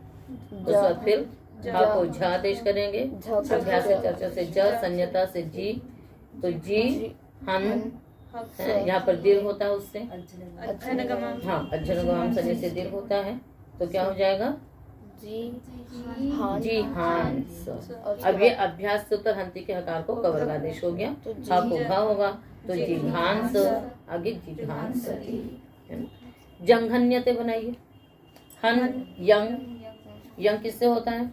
उसके बाद फिर हा को झा आदेश करेंगे। अभ्यास से चर्चा से ज, संयता से जी, तो जी हन, यहाँ पर दीर्घ होता है उससे। हाँ, अज्जनगम सनी से दीर्घ होता है, तो क्या हो जाएगा? जी हांस। अब ये अभ्यास से उत्तर हंती के हकार को कवर्गादेश हो गया। हा को घा होगा, तो जिघांस, आगे जिघांस। जंघन्यते बनाइए। हन यंग, यंग किससे होता है?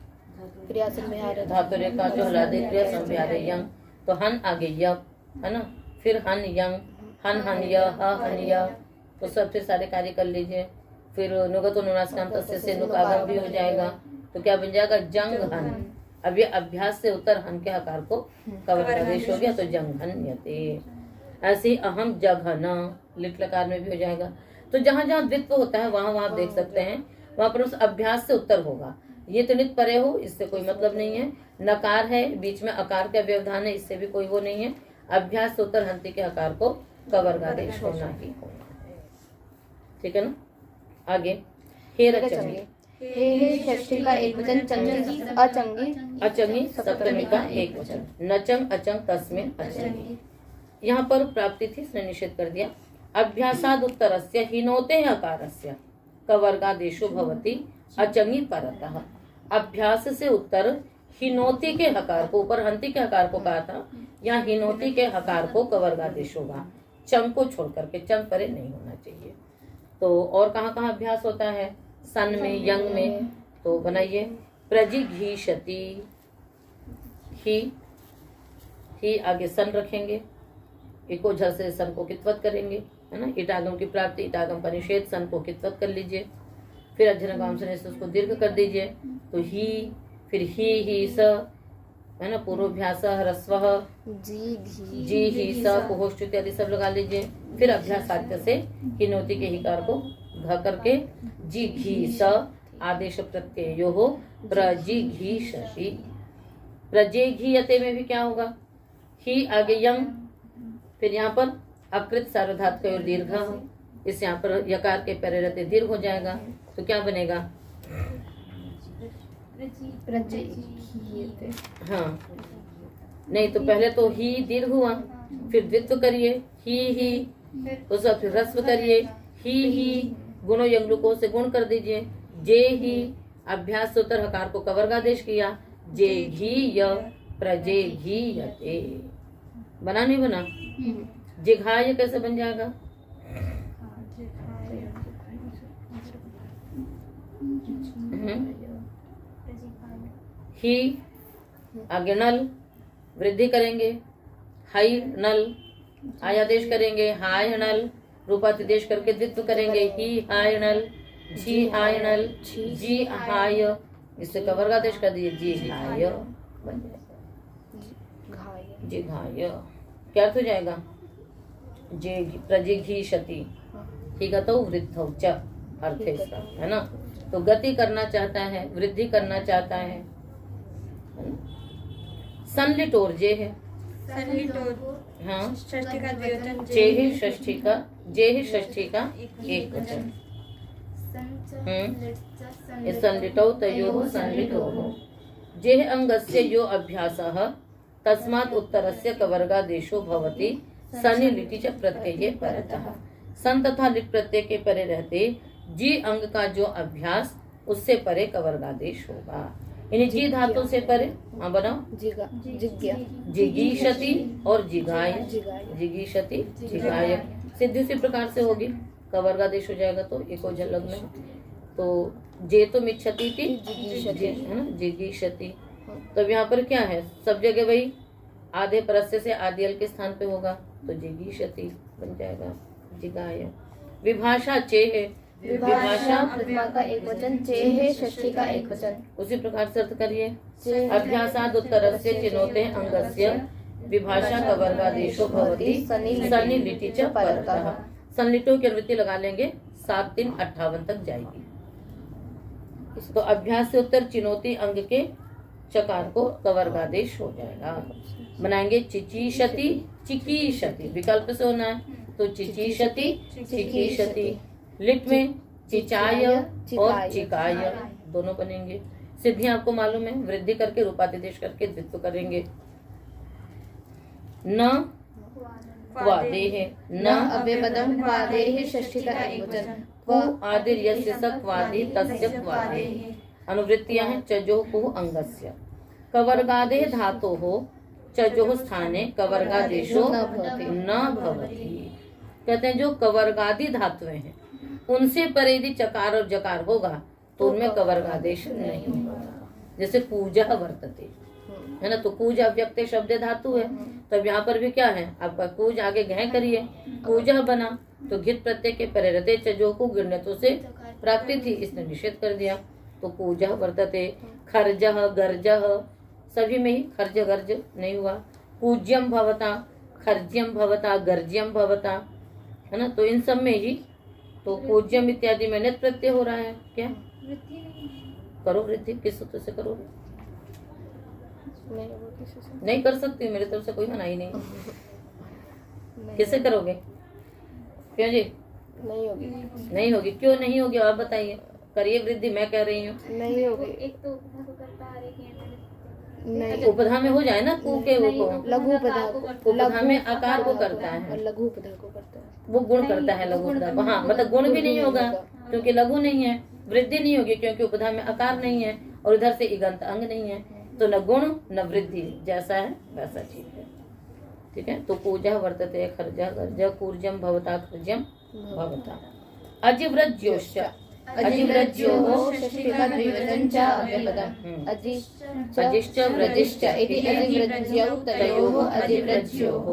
क्रिया संविहार, धातु रेखा जो हलादे क्रिया संविहार यंग, तो हन आगे य, है ना, फिर हन यंग, हन हन य, ह हन य, तो सब फिर सारे कार्य कर लीजिए। फिर नुगतो नुनासिकाम तस्य से नुक आगम भी हो जाएगा, तो क्या बन जाएगा? जंग हन। अब ये अभ्यास से उत्तर हन के आकार को कवर्गादेश हो गया, तो जंघन्यते। ऐसे ही अहम जघन, लिट लकार में भी हो जाएगा। तो जहाँ जहाँ द्वित्व होता है वहां वहां देख सकते हैं, वहां पर उस अभ्यास से उत्तर होगा। ये तो नित परे हो, इससे कोई मतलब नहीं है। नकार है, बीच में आकार का व्यवधान है, इससे भी कोई वो नहीं है। अभ्यास से उत्तर हंती के आकार को कवर्गादेश होना ही होना है। ठीक है ना। आगे हे रचंगी, हे षष्ठी का एकवचन चंगी, अचंगी, अचंगी सप्तमी का एक वचन। नचंग अचंग तस्मिन अचंगी। यहाँ पर प्राप्ति थी, इसने निषेध कर दिया। अभ्यासाद उत्तरस्य हिनोते अकारस्य कवर्गादेशो भवति अचंगी परतः। अभ्यास से उत्तर हिनोती के हकार को, ऊपर हंती के हकार को कहा था, यहाँ हिनोती के हकार को कवर्गादेश होगा। चंग को छोड़ करके, चंग परे नहीं होना चाहिए। तो और कहाँ कहाँ अभ्यास होता है? सन में, यंग में, तो बनाइए। प्रजिघीषति, ही आगे सन रखेंगे, इको झ से सन को कित्वत करेंगे, है ना। इटागम की प्राप्ति, इटागम का निषेध, सन को कित्वत कर लीजिए। फिर अध्ययनगाम से उसको दीर्घ कर दीजिए, तो ही, फिर ही स, है ना। पूर्वाभ्यास ह्रस्व, जी ही स, कुहोष्ठ इत्यादि सब लगा लीजिए। फिर अभ्यास आद्य से हिनोती के हिकार को घ करके जी घी स आदेश प्रत्ययो हो प्रजिघीषति। प्रजिघीयते में भी क्या होगा? ही आगे यम, फिर यहाँ पर अकृत सार्वधातु का और दीर्घ हो, इस यहाँ पर यकार के परे रहते दीर्घ हो जाएगा, तो क्या बनेगा? हाँ, नहीं तो पहले तो ही दीर्घ हुआ, फिर द्वित्व करिए, ही, उसका फिर ह्रस्व करिए, ही, गुणों यंगलुकों से गुण कर दीजिए। जे ही, अभ्यास उत्तर हकार को कवर्गादेश किया। जे घी य प्रजे घी यते। बना नहीं बना? जिघाय कैसे बन जाएगा? ही आगे नल, वृद्धि करेंगे, हाई नल, आयादेश करेंगे, हाय नल, रूपातिदेश करके द्वित्व करेंगे, ही हाय नल, जी हाय नल, जी हाय, इससे कवर्गादेश कर दिए, जी हाय बन जाएगा। जी घाय क्या अर्थ हो जाएगा? जे प्रजिघीषति, ठीक है, तो वृद्धौ च अर्थ है इसका, है ना। तो गति करना चाहता है, वृद्धि करना चाहता है ना? सनलिटोर जे है, हाँ, षष्ठी का द्विवचन जे ही षष्ठी का, जे ही षष्ठी का एक वचन। सनलिटौ तयोः सनलिटोः। जे अंगस्य यो अभ्यासः तस्मात् उत्तरस्य कवर्गादेशो भवति सनि लिटि च प्रत्यये परतः। सन तथा लिट प्रत्यय के परे रहते जी अंग का जो अभ्यास, उससे परे कवर्गादेश होगा। यानी जी धातु से परे, हाँ बनाओ, जिगीषति और जिगाय, जिगीषति जिगाय, सिद्धि उसी प्रकार से होगी, कवर्गादेश हो जाएगा। तो एको झलक में, तो जे तो मिच्छति थी, है ना, जिगीषति। तो अब यहाँ पर क्या है? सब जगह वही आधे परस्य से आदियल के स्थान पे होगा तो जिगीषति बन जाएगा, जिगाय। विभाषा चे है, विभाषा प्रथमा का एक वचन, चे है षष्ठी का एक वचन। उसी प्रकार से अर्थ करिए। चे अभ्यासाद उत्तरस्य चिनोते अंगस्य विभाषा कवर्गादेशो भवति सन्निलिटि च परतः। सन्निलिटों की अनुवृत्ति लगा लेंगे, 7 3 58 तक जाएगी। तो अभ्यास से उत्तर चिनोती अंग के चकार को कवर्गादेश हो जाएगा। बनाएंगे चिचीषति चिकीषति, विकल्प से होना है तो चिचीषति चिकीषति। लिट में चिचाय और चिकाय दोनों बनेंगे। सिद्धियां आपको मालूम है, वृद्धि करके रूपातिदेश करके द्वित्व करेंगे। न क्वादेह, न अव्यपदम क्वादेह षष्ठी का एक वचन, क्व आदिर यस्य स क्वादि तस्य क्वादेह। अनुवृत्तियां हैं चजो कुह अंगस्य। कवर्गादेह धातोः चजोः स्थाने कवर्गादेशो न भवति। कहते हैं जो कवर्गादि धातुएं हैं उनसे परे यदि चकार और जकार होगा तो उनमें कवर्गादेश नहीं होगा। जैसे पूजा वर्तते है ना, तो कूज अव्यक्त शब्द धातु है, तब यहाँ पर भी क्या है आपका कूज आगे घय करिए, पूजा बना तो घित प्रत्यय के परे रहते चजो को गिणतों से प्राप्ति थी, इसने निषेध कर दिया। तो पूजा वर्तते, खर्ज गर्ज सभी में ही खर्ज गर्ज नहीं हुआ। पूज्यम भवता, खर्ज्यम भवता, गर्ज्यम भवता, है ना, तो इन सब में ही तो पूज्यम इत्यादि में नित प्रत्यय हो रहा है। क्या करो वृद्धि, किस सूत्र से करोगे? नहीं कर सकती, मेरी तरफ से कोई मनाही नहीं। किससे करोगे? क्यों जी नहीं होगी? नहीं होगी, क्यों नहीं होगी आप बताइए। करिए वृद्धि, मैं कह रही हूँ नहीं होगी। एक तो उपधा को करता है, एक नहीं, उपधा में हो जाए ना, कू के वो को लघु उपधा उपधा में आकार को करता है, और लघु उपधा को करता है। वो गुण करता है लघु उपधा को। हाँ मतलब गुण भी नहीं होगा क्योंकि लघु नहीं है, वृद्धि नहीं होगी क्योंकि उपधा में आकार नहीं है और इधर से इगंत अंग नहीं है, तो न गुण न वृद्धि, जैसा है वैसा ठीक है। ठीक है, तो पूजा वर्तते खर्जा गर्जा कूर्जम भवता खर्जम भवता। अजिव्रज्योश्च, अजिव्रज्योः षष्ठी का द्विवचन च अव्यपदम्, अजिश्च व्रजिश्च इति अजिव्रज्यौ तयोः अजिव्रज्योः।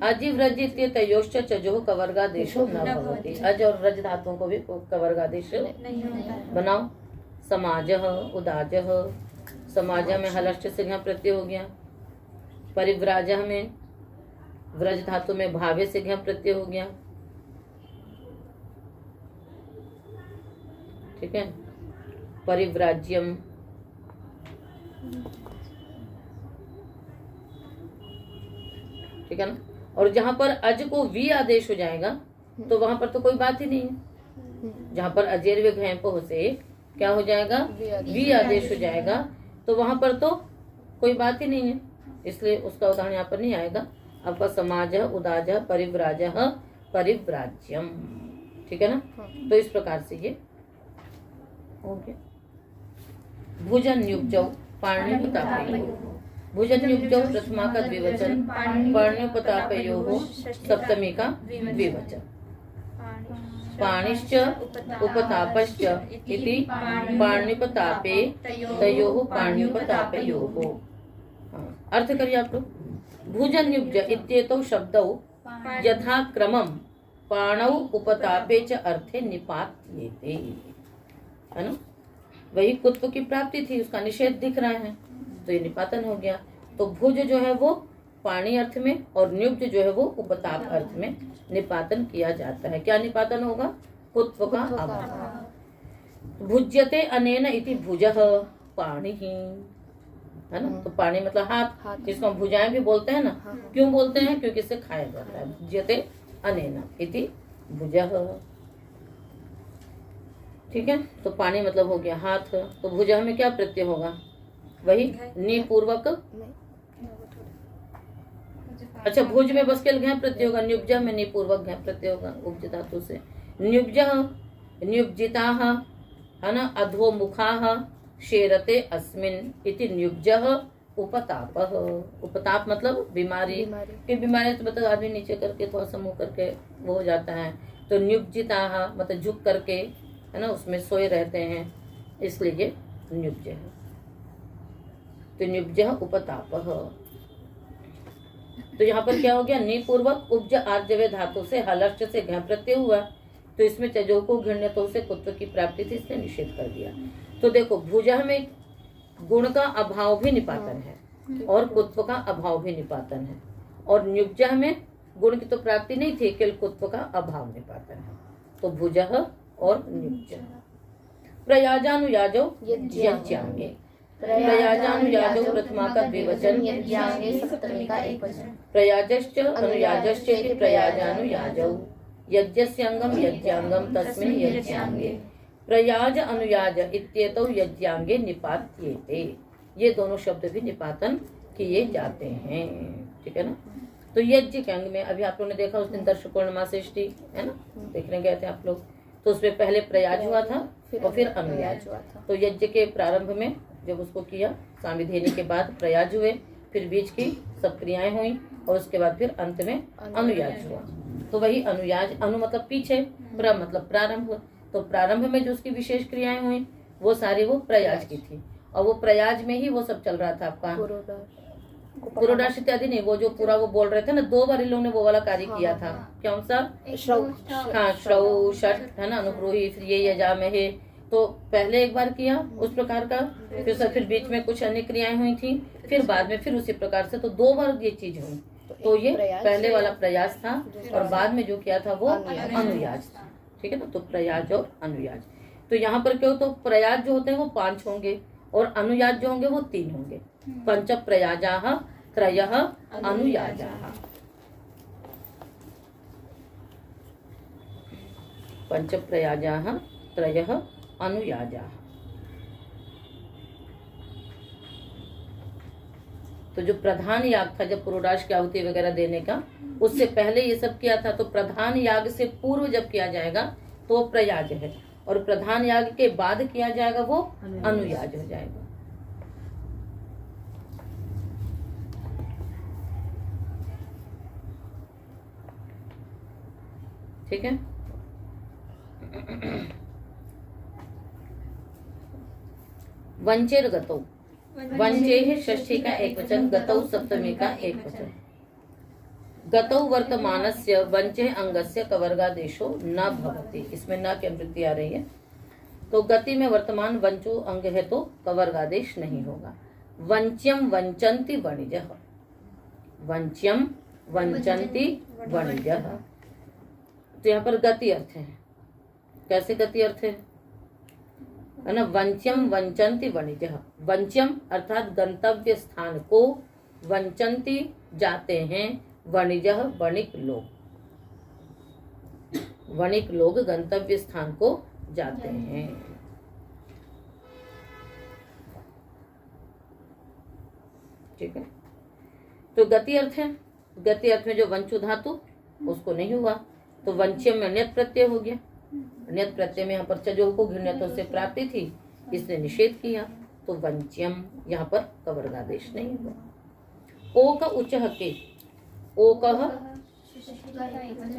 अजिव्रज तयोश्च चजोः कवर्गादेशो न भवति। अज और व्रज धातुओं को भी कवर्गादेश बनाओ। समाजः उदाजः, समाज में हलश्च से यहाँ प्रत्यय हो गया। परिव्राज में व्रज धातु में भावे से यहाँ प्रत्यय हो गया। ठीक है, परिव्राज्यम, ठीक है ना। और जहां पर अज को वी आदेश हो जाएगा तो वहां पर तो कोई बात ही नहीं है। जहां पर अजेर वे घैंपो से क्या हो जाएगा, वी आदेश हो जाएगा, तो वहां पर तो कोई बात ही नहीं है, इसलिए उसका उदाहरण यहाँ पर नहीं आएगा। आपका समाज उदाज परिव्राज परिव्राज्यम, ठीक है ना। तो इस प्रकार से ये हो गया। भुजन युक्तौ पाणिनिपतापयोः, भुजन युक्तौ प्रथमा का द्विवचन, पाणिनिपतापयोः सप्तमी का द्विवचन। पाणिश्च उपतापश्च इति पाणिनिपतापे तयोः पाणिनिपतापयोः। अर्थ करिए आप लोग। भुजन युक्त इत्येतौ शब्दौ यथा क्रमम पाणौ उपतापे च अर्थे निपात्येते, है ना। वही कुत्व की प्राप्ति थी, उसका निषेध दिख रहा है तो ये निपातन हो गया। तो भुज जो है वो पाणी अर्थ में और न्युब्ज जो है वो उपताप अर्थ में निपातन किया जाता है। क्या निपातन होगा? कुत्व का अभाव। भुज्यते अनेन इति भुजः पाणिः, है ना। तो पाणी मतलब हाथ, जिसको हम भुजाएं भी बोलते हैं ना। क्यों बोलते हैं? क्योंकि इससे खाया जाता है। भुज्यते अनेन इति भुजः, ठीक है। तो पानी मतलब हो गया हाथ। तो भुजः में क्या प्रत्यय होगा? वही निपूर्वक, अच्छा भुज में बस केवल घय प्रत्यय होगा। न्युब्जा में निपूर्वक घय प्रत्यय होगा उपज धातु से। न्युब्जः न्युब्जिताः, है ना। अधोमुखाः शेरते अस्मिन् इति न्युब्जः उपतापः। उपताप मतलब बीमारी की, बीमारी तो मतलब आदमी नीचे करके थोड़ा सा मुंह करके वो हो जाता है। तो न्युब्जिताः मतलब झुक करके, है ना, उसमें सोए रहते हैं, इसलिए ये न्युब्ज है। तो न्युब्जः उपतापः। तो यहाँ पर क्या हो गया, नि पूर्वक उपज आर्जवे धातु से हलर्ष से घ प्रत्यय हुआ, तो इसमें चजो को घृण्यतों से कुत्व की प्राप्ति थी, इसने निषेध कर दिया। तो देखो भुजः में गुण का अभाव भी निपातन है और कुत्व का अभाव भी निपातन है, और न्युब्जः में गुण की तो प्राप्ति नहीं थी, केवल कुत्व का अभाव निपातन है। तो भुजः और न्युब्जः। प्रयाजानुयाजो यज्ञांगे, प्रयाजानुयाजो प्रथमा का द्विवचन, यज्ञांगे सप्तमी का एक वचन। प्रयाजश्च अनुयाजश्च इति प्रयाजानुयाजौ, यज्ञस्यंगम यज्ञांगम तस्मिन् यज्ञांगे, प्रयाज अनुयाज इत्येतौ यज्ञांगे निपात्येते। ये दोनों शब्द भी निपातन किए जाते हैं, ठीक है ना। तो यज्ञ के अंग में अभी आप लोगों ने देखा उस दिन दर्श पूर्णिमा से है ना, देखने गए थे आप लोग, तो उसमें पहले प्रयाज हुआ था और फिर अनुयाज हुआ था। तो यज्ञ के प्रारंभ में जब उसको किया सामिधेनी के बाद प्रयाज हुए, फिर बीच की सब क्रियाएं हुई और उसके बाद फिर अंत में अनुयाज हुआ। तो वही अनुयाज, अनु मतलब पीछे, प्र मतलब प्रारंभ, तो प्रारंभ में जो उसकी विशेष क्रियाएं हुई वो सारी वो प्रयाज की थी, और वो प्रयाज में ही वो सब चल रहा था आपका पुरोडाश इत्यादि नहीं, वो जो पूरा वो बोल रहे थे ना, 2 बार इन लोगों ने वो वाला कार्य किया था। कौन सा? हाँ, श्रौ षट है ना, अनुग्रोही, फिर ये यजामहे, तो पहले एक बार किया उस प्रकार का, फिर बीच में कुछ अन्य क्रियाएं हुई थी, फिर बाद में फिर उसी प्रकार से, तो 2 बार ये चीज हुई। तो ये पहले वाला प्रयास था और बाद में जो किया था वो अनुयाज था, ठीक है ना। तो प्रयाज और अनुयाज, तो यहाँ पर क्या हो, तो प्रयाज जो होते हैं वो 5 होंगे और अनुयाज जो होंगे वो 3 होंगे। पंच प्रयाजाः त्रयः अनुयाजाः, पंच प्रयाजाः त्रयः अनुयाजाः। तो जो प्रधान याग था, जब पुरोडाश की आहुति वगैरह देने का, उससे पहले ये सब किया था। तो प्रधान याग से पूर्व जब किया जाएगा तो वो प्रयाज है, और प्रधान याग के बाद किया जाएगा वो अनुयाज हो जाएगा। ठीक है। वंचेर गतौ, वंचे षष्ठी का एक वचन, गतौ सप्तमी का एक वचन। गतौ वर्तमानस्य वंचे अंगस्य कवर्गादेशो न भवति, इसमें न की अनुवृत्ति आ रही है। तो गति में वर्तमान वंचो अंग है तो कवर्गादेश नहीं होगा। वंच्यम वंचन्ति वणिजः, वंच्यम वंचन्ति वणिजः। तो यहाँ पर गति अर्थ है, कैसे गति अर्थ है ना, वंच्यम वंचन्ति वणिजः। वंच्यम अर्थात गंतव्य स्थान को, वंचन्ति जाते हैं, वणिजः वणिक लोग, वणिक लोग गंतव्य स्थान को जाते हैं। ठीक है। तो गति अर्थ है, गति अर्थ में जो वंचु धातु उसको नहीं हुआ, तो वंच्यम में ण्यत् प्रत्यय हो गया। ण्यत् प्रत्यय में यहाँ पर चजो को घृण्यतों से प्राप्ति थी, इसने निषेध किया, तो वंच्यम यहाँ पर कवर्गादेश नहीं हुआ। ओ का उच्चः के, ओ कह,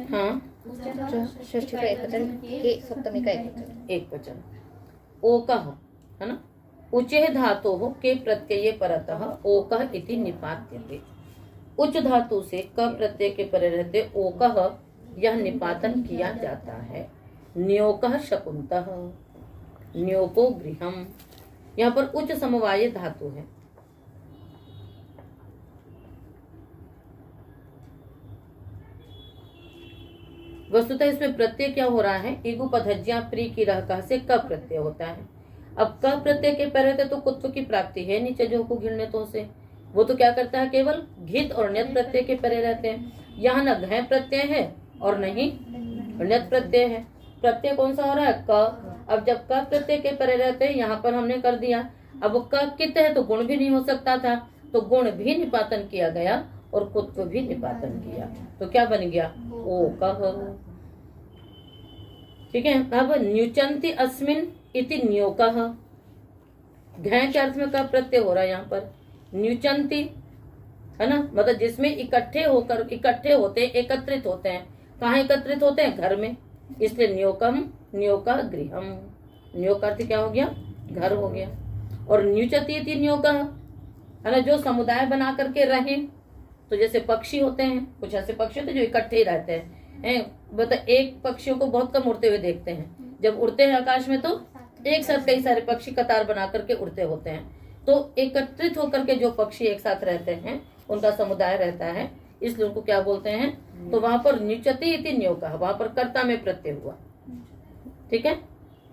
हाँ षष्ठी का एक वचन, के सप्तमी का एक वचन, एक वचन। ओ कह है ना, उच्चे धातु हो के प्रत्यय परतः ओ कह इति निपात्यते। उच्च धातु से क प्रत्यय के परे रहते ओ कह, यह निपातन किया जाता है। न्योकः शकुन्तः, न्योको गृहम, यहाँ पर उच्च समवाय धातु है। वस्तुतः इसमें प्रत्यय क्या हो रहा है, इगु पधज्या प्री की रह से क प्रत्यय होता है। अब क प्रत्यय के परे रहते तो कुत्व की प्राप्ति है नीचे जो को घृण्यतों से, वो तो क्या करता है, केवल घित और ण्यत् प्रत्यय के परे रहते हैं। यहाँ न घय प्रत्यय है और नहीं ण्यत् प्रत्यय है। प्रत्यय कौन सा हो रहा है, क। अब जब क प्रत्यय के परे रहते हैं, यहाँ पर हमने कर दिया। अब क कित है तो गुण भी नहीं हो सकता था, तो गुण भी निपातन किया गया और कुत्व भी निपातन किया, तो क्या बन गया, ओ कह। ठीक है। अब न्युचन्ति अस्मिन इति न्योकः, घय के अर्थ में का प्रत्यय हो रहा है यहाँ पर। न्युचन्ति है ना, मतलब जिसमें इकट्ठे होकर, इकट्ठे होते हैं, एकत्रित होते हैं। कहाँ एकत्रित होते हैं, घर में, इसलिए न्योकम, न्योका गृहम। न्योक अर्थ क्या हो गया, घर हो गया। और न्युचति इति न्योकः है ना, जो समुदाय बना करके रहे, तो जैसे पक्षी होते हैं, कुछ ऐसे पक्षी होते हैं जो इकट्ठे ही रहते हैं, बता एक पक्षियों को बहुत कम उड़ते हुए देखते हैं। जब उड़ते हैं आकाश में तो एक साथ कई सारे पक्षी कतार बना करके उड़ते होते हैं। तो एकत्रित होकर के जो पक्षी एक साथ रहते हैं उनका समुदाय रहता है, इसलिए उनको क्या बोलते हैं? तो वहां पर न्युचति इति न्योका, वहां पर कर्ता में प्रत्यय हुआ, ठीक है।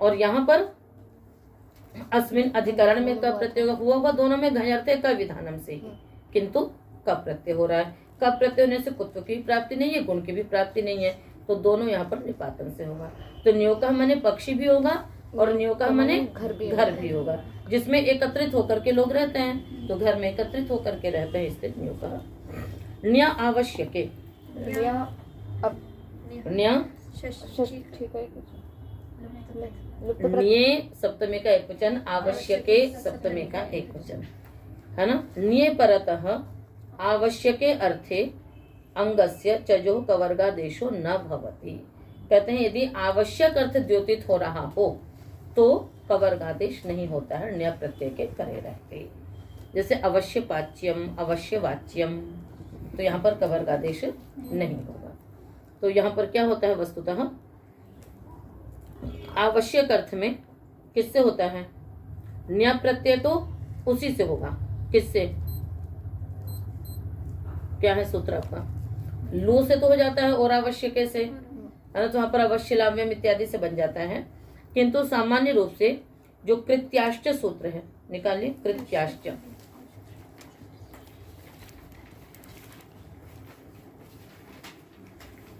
और यहाँ पर अस्मिन अधिकरण में का प्रत्यय हुआ दोनों में घयर्थे का विधानम से ही, किंतु का प्रत्यय हो रहा है। का प्रत्यय होने से कुत्व की भी प्राप्ति नहीं है, गुण की भी प्राप्ति नहीं है, तो दोनों यहाँ पर निपातन से होगा। तो न्योका माने पक्षी भी होगा और न्योका माने घर भी होगा, जिसमें एकत्रित होकर के लोग रहते हैं, तो घर में एकत्रित होकर के रहते हैं, इसलिए न्योका। न्या आवश्यके, न्या न्ये सप्तमी का एक वचन, आवश्यके सप्तमी का एक वचन, है ना। न्ये परतः आवश्यके अर्थे अंगस्य चजो कवर्गादेशो न भवति। कहते हैं यदि आवश्यक अर्थ द्योतित हो रहा हो तो कवर्गादेश नहीं होता है, न्य प्रत्यय के करे रहते। जैसे अवश्य पाच्यम, अवश्य वाच्यम, तो यहाँ पर कवर्गादेश नहीं होगा। तो यहाँ पर क्या होता है? वस्तुतः आवश्यक अर्थ में किससे होता है? न्य प्रत्यय तो उसी से होगा, किससे? क्या है सूत्र आपका? लू से तो हो जाता है और आवश्यक से, है ना, तो वहां पर अवश्य लाव्यम इत्यादि से बन जाता है। किंतु सामान्य रूप से जो कृत्याश्च सूत्र है, निकालिए कृत्याश्च,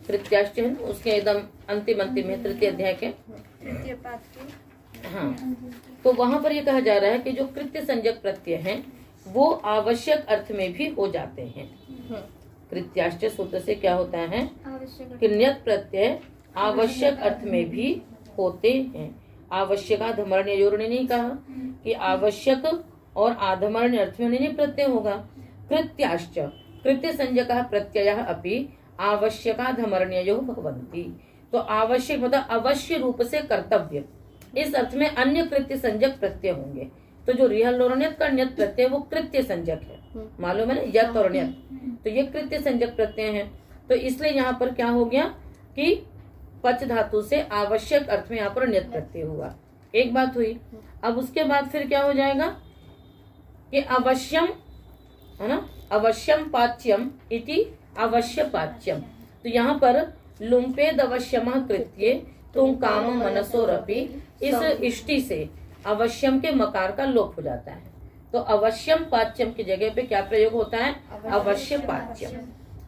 कृत्याश्च है, उसके एकदम अंतिम है, तृतीय अध्याय के तृतीय पाद के। हाँ, तो वहां पर ये कहा जा रहा है कि जो कृत्य संज्ञक प्रत्यय हैं वो आवश्यक अर्थ में भी हो जाते हैं। कृत्याश्च सूत्र से क्या होता है कि न्यत प्रत्यय आवश्यक अर्थ में भी होते हैं। आवश्यक आधमर्ण्य योर ने नहीं कहा कि आवश्यक और आधमर्ण्य अर्थ में नहीं प्रत्यय होगा। कृत्याश्च कृत्य संज्ञक प्रत्यय अपि आवश्यकाधमर्ण्यो भवन्ति। तो आवश्यक मतलब अवश्य रूप से कर्तव्य, इस अर्थ में अन्य कृत्य संज्ञक प्रत्यय होंगे। तो जो रिहल और न्यत का न्यत प्रत्यय वो कृत्य संज्ञक है, मालूम है ना, यत और न्यत, तो ये कृत्य संज्ञक प्रत्यय है। तो इसलिए यहाँ पर क्या हो गया कि पच धातु से आवश्यक अर्थ में यहाँ पर न्यत प्रत्यय हुआ, एक बात हुई। अब उसके बाद फिर क्या हो जाएगा कि अवश्यम, है ना, अवश्यम पाच्यम इति अवश्य पाच्यम। तो यहाँ पर लुम्पेद अवश्यम कृत्ये तुम काम मनसोरपि, इस इष्टि से अवश्यम के मकार का लोप हो जाता है। तो अवश्यम पाच्यम की जगह पे क्या प्रयोग होता है? अवश्य पाच्यम।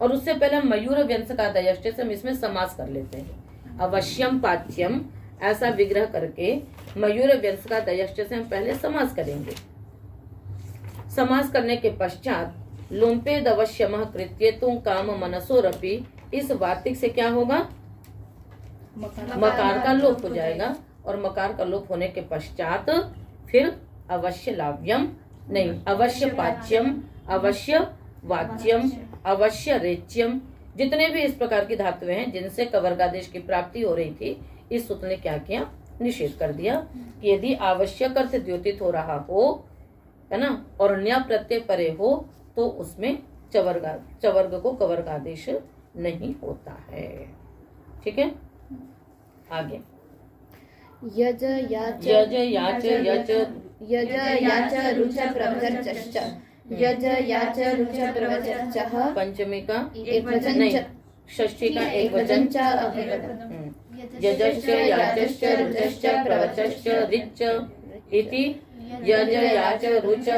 और उससे पहले हम मयूर व्यंजकादयष्ट से हम इसमें समास कर लेते हैं। अवश्यम पाच्यम ऐसा विग्रह करके मयूर व्यंजकादयष्ट से हम पहले समास करेंगे। समास करने के पश्चात लुम्पेद अवश्यम कृत्ये तुम काम मनसोरपि, इस वार्तिक से क्या होगा? मकार का लोप हो जाएगा। और मकार का लोप होने के पश्चात फिर अवश्य लाव्यम नहीं, अवश्य पाच्यम, अवश्य वाच्यम, अवश्य रेच्यम, जितने भी इस प्रकार की धातुएं हैं जिनसे कवर्गादेश की प्राप्ति हो रही थी, इस सूत्र ने क्या किया? निषेध कर दिया कि यदि आवश्यक अर्थ द्योतित हो रहा हो, है ना, और न्या प्रत्यय परे हो तो उसमें चवर्ग को कवर्गादेश नहीं होता है। ठीक है, आगे यज याच यज याच यच यज याच रुच प्रवचर्च, यज याच रुच प्रवचर्च पंचमी का एक वचन नहीं, षष्ठी का एक वचन च अभिवदन। यजश्च याचश्च रुचश्च प्रवचश्च रिच इति यज याच रुच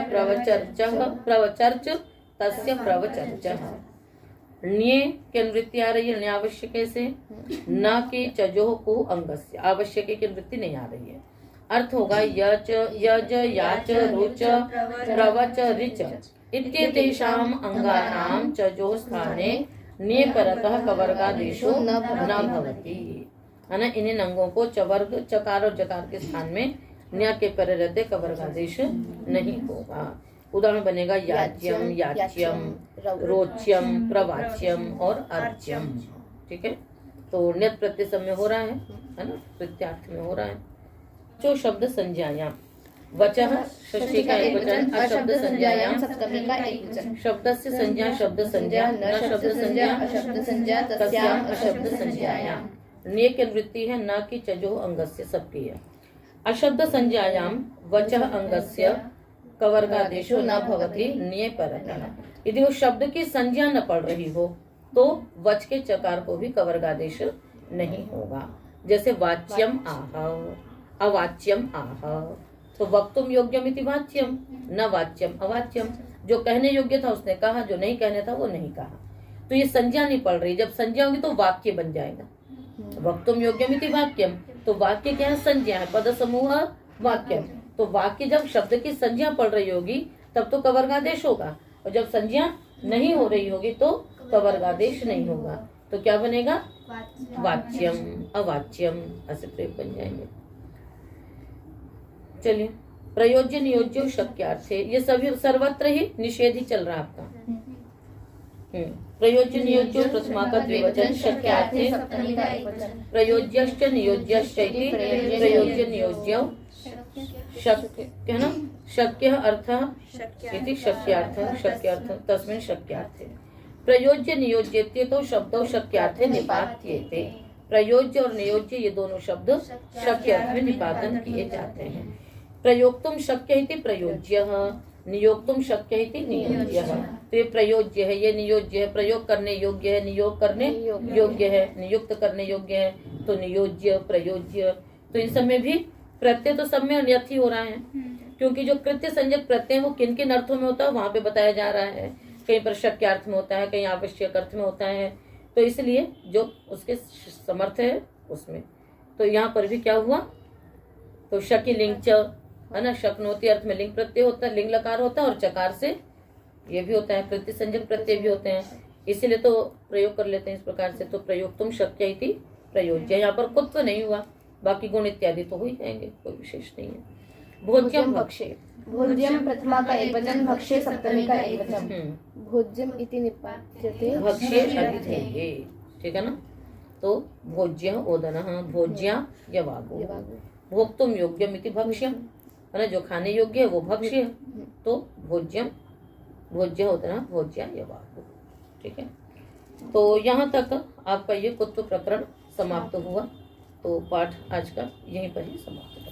प्रवचर्च तस्य प्रवचर्च। ण्ये की अनुवृत्ति आ रही है, न्यावश्यक से, न कि चजोह को अंगस्य, आवश्यक की अनुवृत्ति नहीं आ रही है। अर्थ होगा यच यज याच रुच प्रवच रिच इत्येतेषाम् अंगानां चजोः स्थाने ण्ये परतः कवर्गादेशो न भवति, है ना। इन अंगों को चवर्ग चकार और जकार के स्थान में न्या के परे रहते कवर्गादेश नहीं होगा। उदाहरण बनेगा याज्यम, याच्यम, रोच्यम, प्रवाच्यम और अर्च्यम। ठीक है, तो न्यत प्रत्यय सब में हो रहा है ना, प्रत्यार्थ में हो रहा है। जो शब्द संज्ञायाम वचः षष्ठी का एक वचन अशब्द संज्ञायाम सप्तमी का एक वचन शब्दस्य संज्ञा शब्द संज्ञा न शब्द संज्ञा अशब्द संज्ञा तस्याम अशब्द संज्ञायाम। निय की वृत्ति है न कि चजो अंगस्य सबकी है। अशब्द संज्ञायाम वचः अंगस्य कवर्गादेशो न भवति निय परतः। यदि वो शब्द की संज्ञा न पड़ रही हो तो वच के चकार को भी कवर्गादेश नहीं होगा। जैसे वाच्यम आह अवाच्यम आह, तो वक्तुम योग्यम इति वाच्यम न वाच्यम अवाच्यम। जो कहने योग्य था उसने कहा, जो नहीं कहने था वो नहीं कहा। तो ये संज्ञा नहीं पड़ रही। जब संज्ञा होगी तो वाक्य बन जाएगा। वक्तुम योग्यम इति वाक्यम, तो वाक्य क्या है? संज्ञा है। पद समूह वाक्यम, तो वाक्य जब शब्द की संज्ञा पड़ रही होगी तब तो कवर्गादेश होगा, और जब संज्ञा नहीं हो रही होगी तो कवर्गादेश नहीं होगा। तो क्या बनेगा? वाच्यम अवाच्यम, ऐसे प्रयोग बन जाएंगे। चलिए, प्रयोज्य नियोज्य शक्यार्थे, ये सभी सर्वत्र ही निषेध ही चल रहा है आपका। प्रयोज्य नियोज्य प्रथमा का द्विवचन शक्यार्थे, सप्तमी का एक वचन प्रयोज्यश्च नियोज्यश्च इति प्रयोज्य नियोज्य शक्य है ना, शक्य अर्थ इति शक्यार्थ शक्यार्थ तस्मिन् शक्यार्थे। प्रयोज्य नियोज्यते तो शब्दों शक्यार्थे निपात्येते। प्रयोज्य और नियोज्य ये दोनों शब्द शक्य अर्थ में निपातन किए जाते हैं। प्रयोक्तुम शक्य इति प्रयोज्य, नियोक्तुम शक्य इति नियोज्य। तो ये प्रयोज्य है, ये नियोज्य है। प्रयोग करने योग्य है, नियोग करने योग्य है, नियुक्त करने योग्य है, तो नियोज्य प्रयोज्य। तो इन सब में भी प्रत्यय तो सब में अन्यथ ही हो रहा है, क्योंकि जो कृत्य संज्ञक प्रत्यय वो किन किन अर्थों में होता है वहां पे बताया जा रहा है। कहीं पर शक्य अर्थ में होता है, कहीं आवश्यक अर्थ में होता है। तो इसलिए जो उसके समर्थ है उसमें, तो यहाँ पर भी क्या हुआ? तो शकी लिंग च है ना, शक्नोति अर्थ में लिंग प्रत्यय होता है, लिंग लकार होता है, और चकार से ये भी होता है, कृत्य संज्ञक प्रत्यय भी होते हैं। इसीलिए तो प्रयोग कर लेते हैं इस प्रकार से। तो प्रयोग तुम शक्य इति प्रयोज्य, यहाँ पर कुत्व नहीं हुआ, बाकी गुण इत्यादि तो हो ही जाएंगे, कोई विशेष नहीं है। भोज्यम भक्षे, भोज्यम प्रथमा का एक वचन, भक्षे सप्तमी का एक वचन। भोज्यम इति निपात्यते भक्षे अभिधेये, ठीक है ना। तो भोज्य ओदनः भोज्या यवागो, भोक्तुम योग्यम इति भक्ष्यम, है ना, जो खाने योग्य है वो भक्ष्य है। तो भोज्यम भोज्य ओदनः भोज्या यवागो, ठीक है। तो यहाँ तक आपका ये कुत्व प्रकरण समाप्त हुआ। तो पाठ आज का यहीं पर ही समाप्त।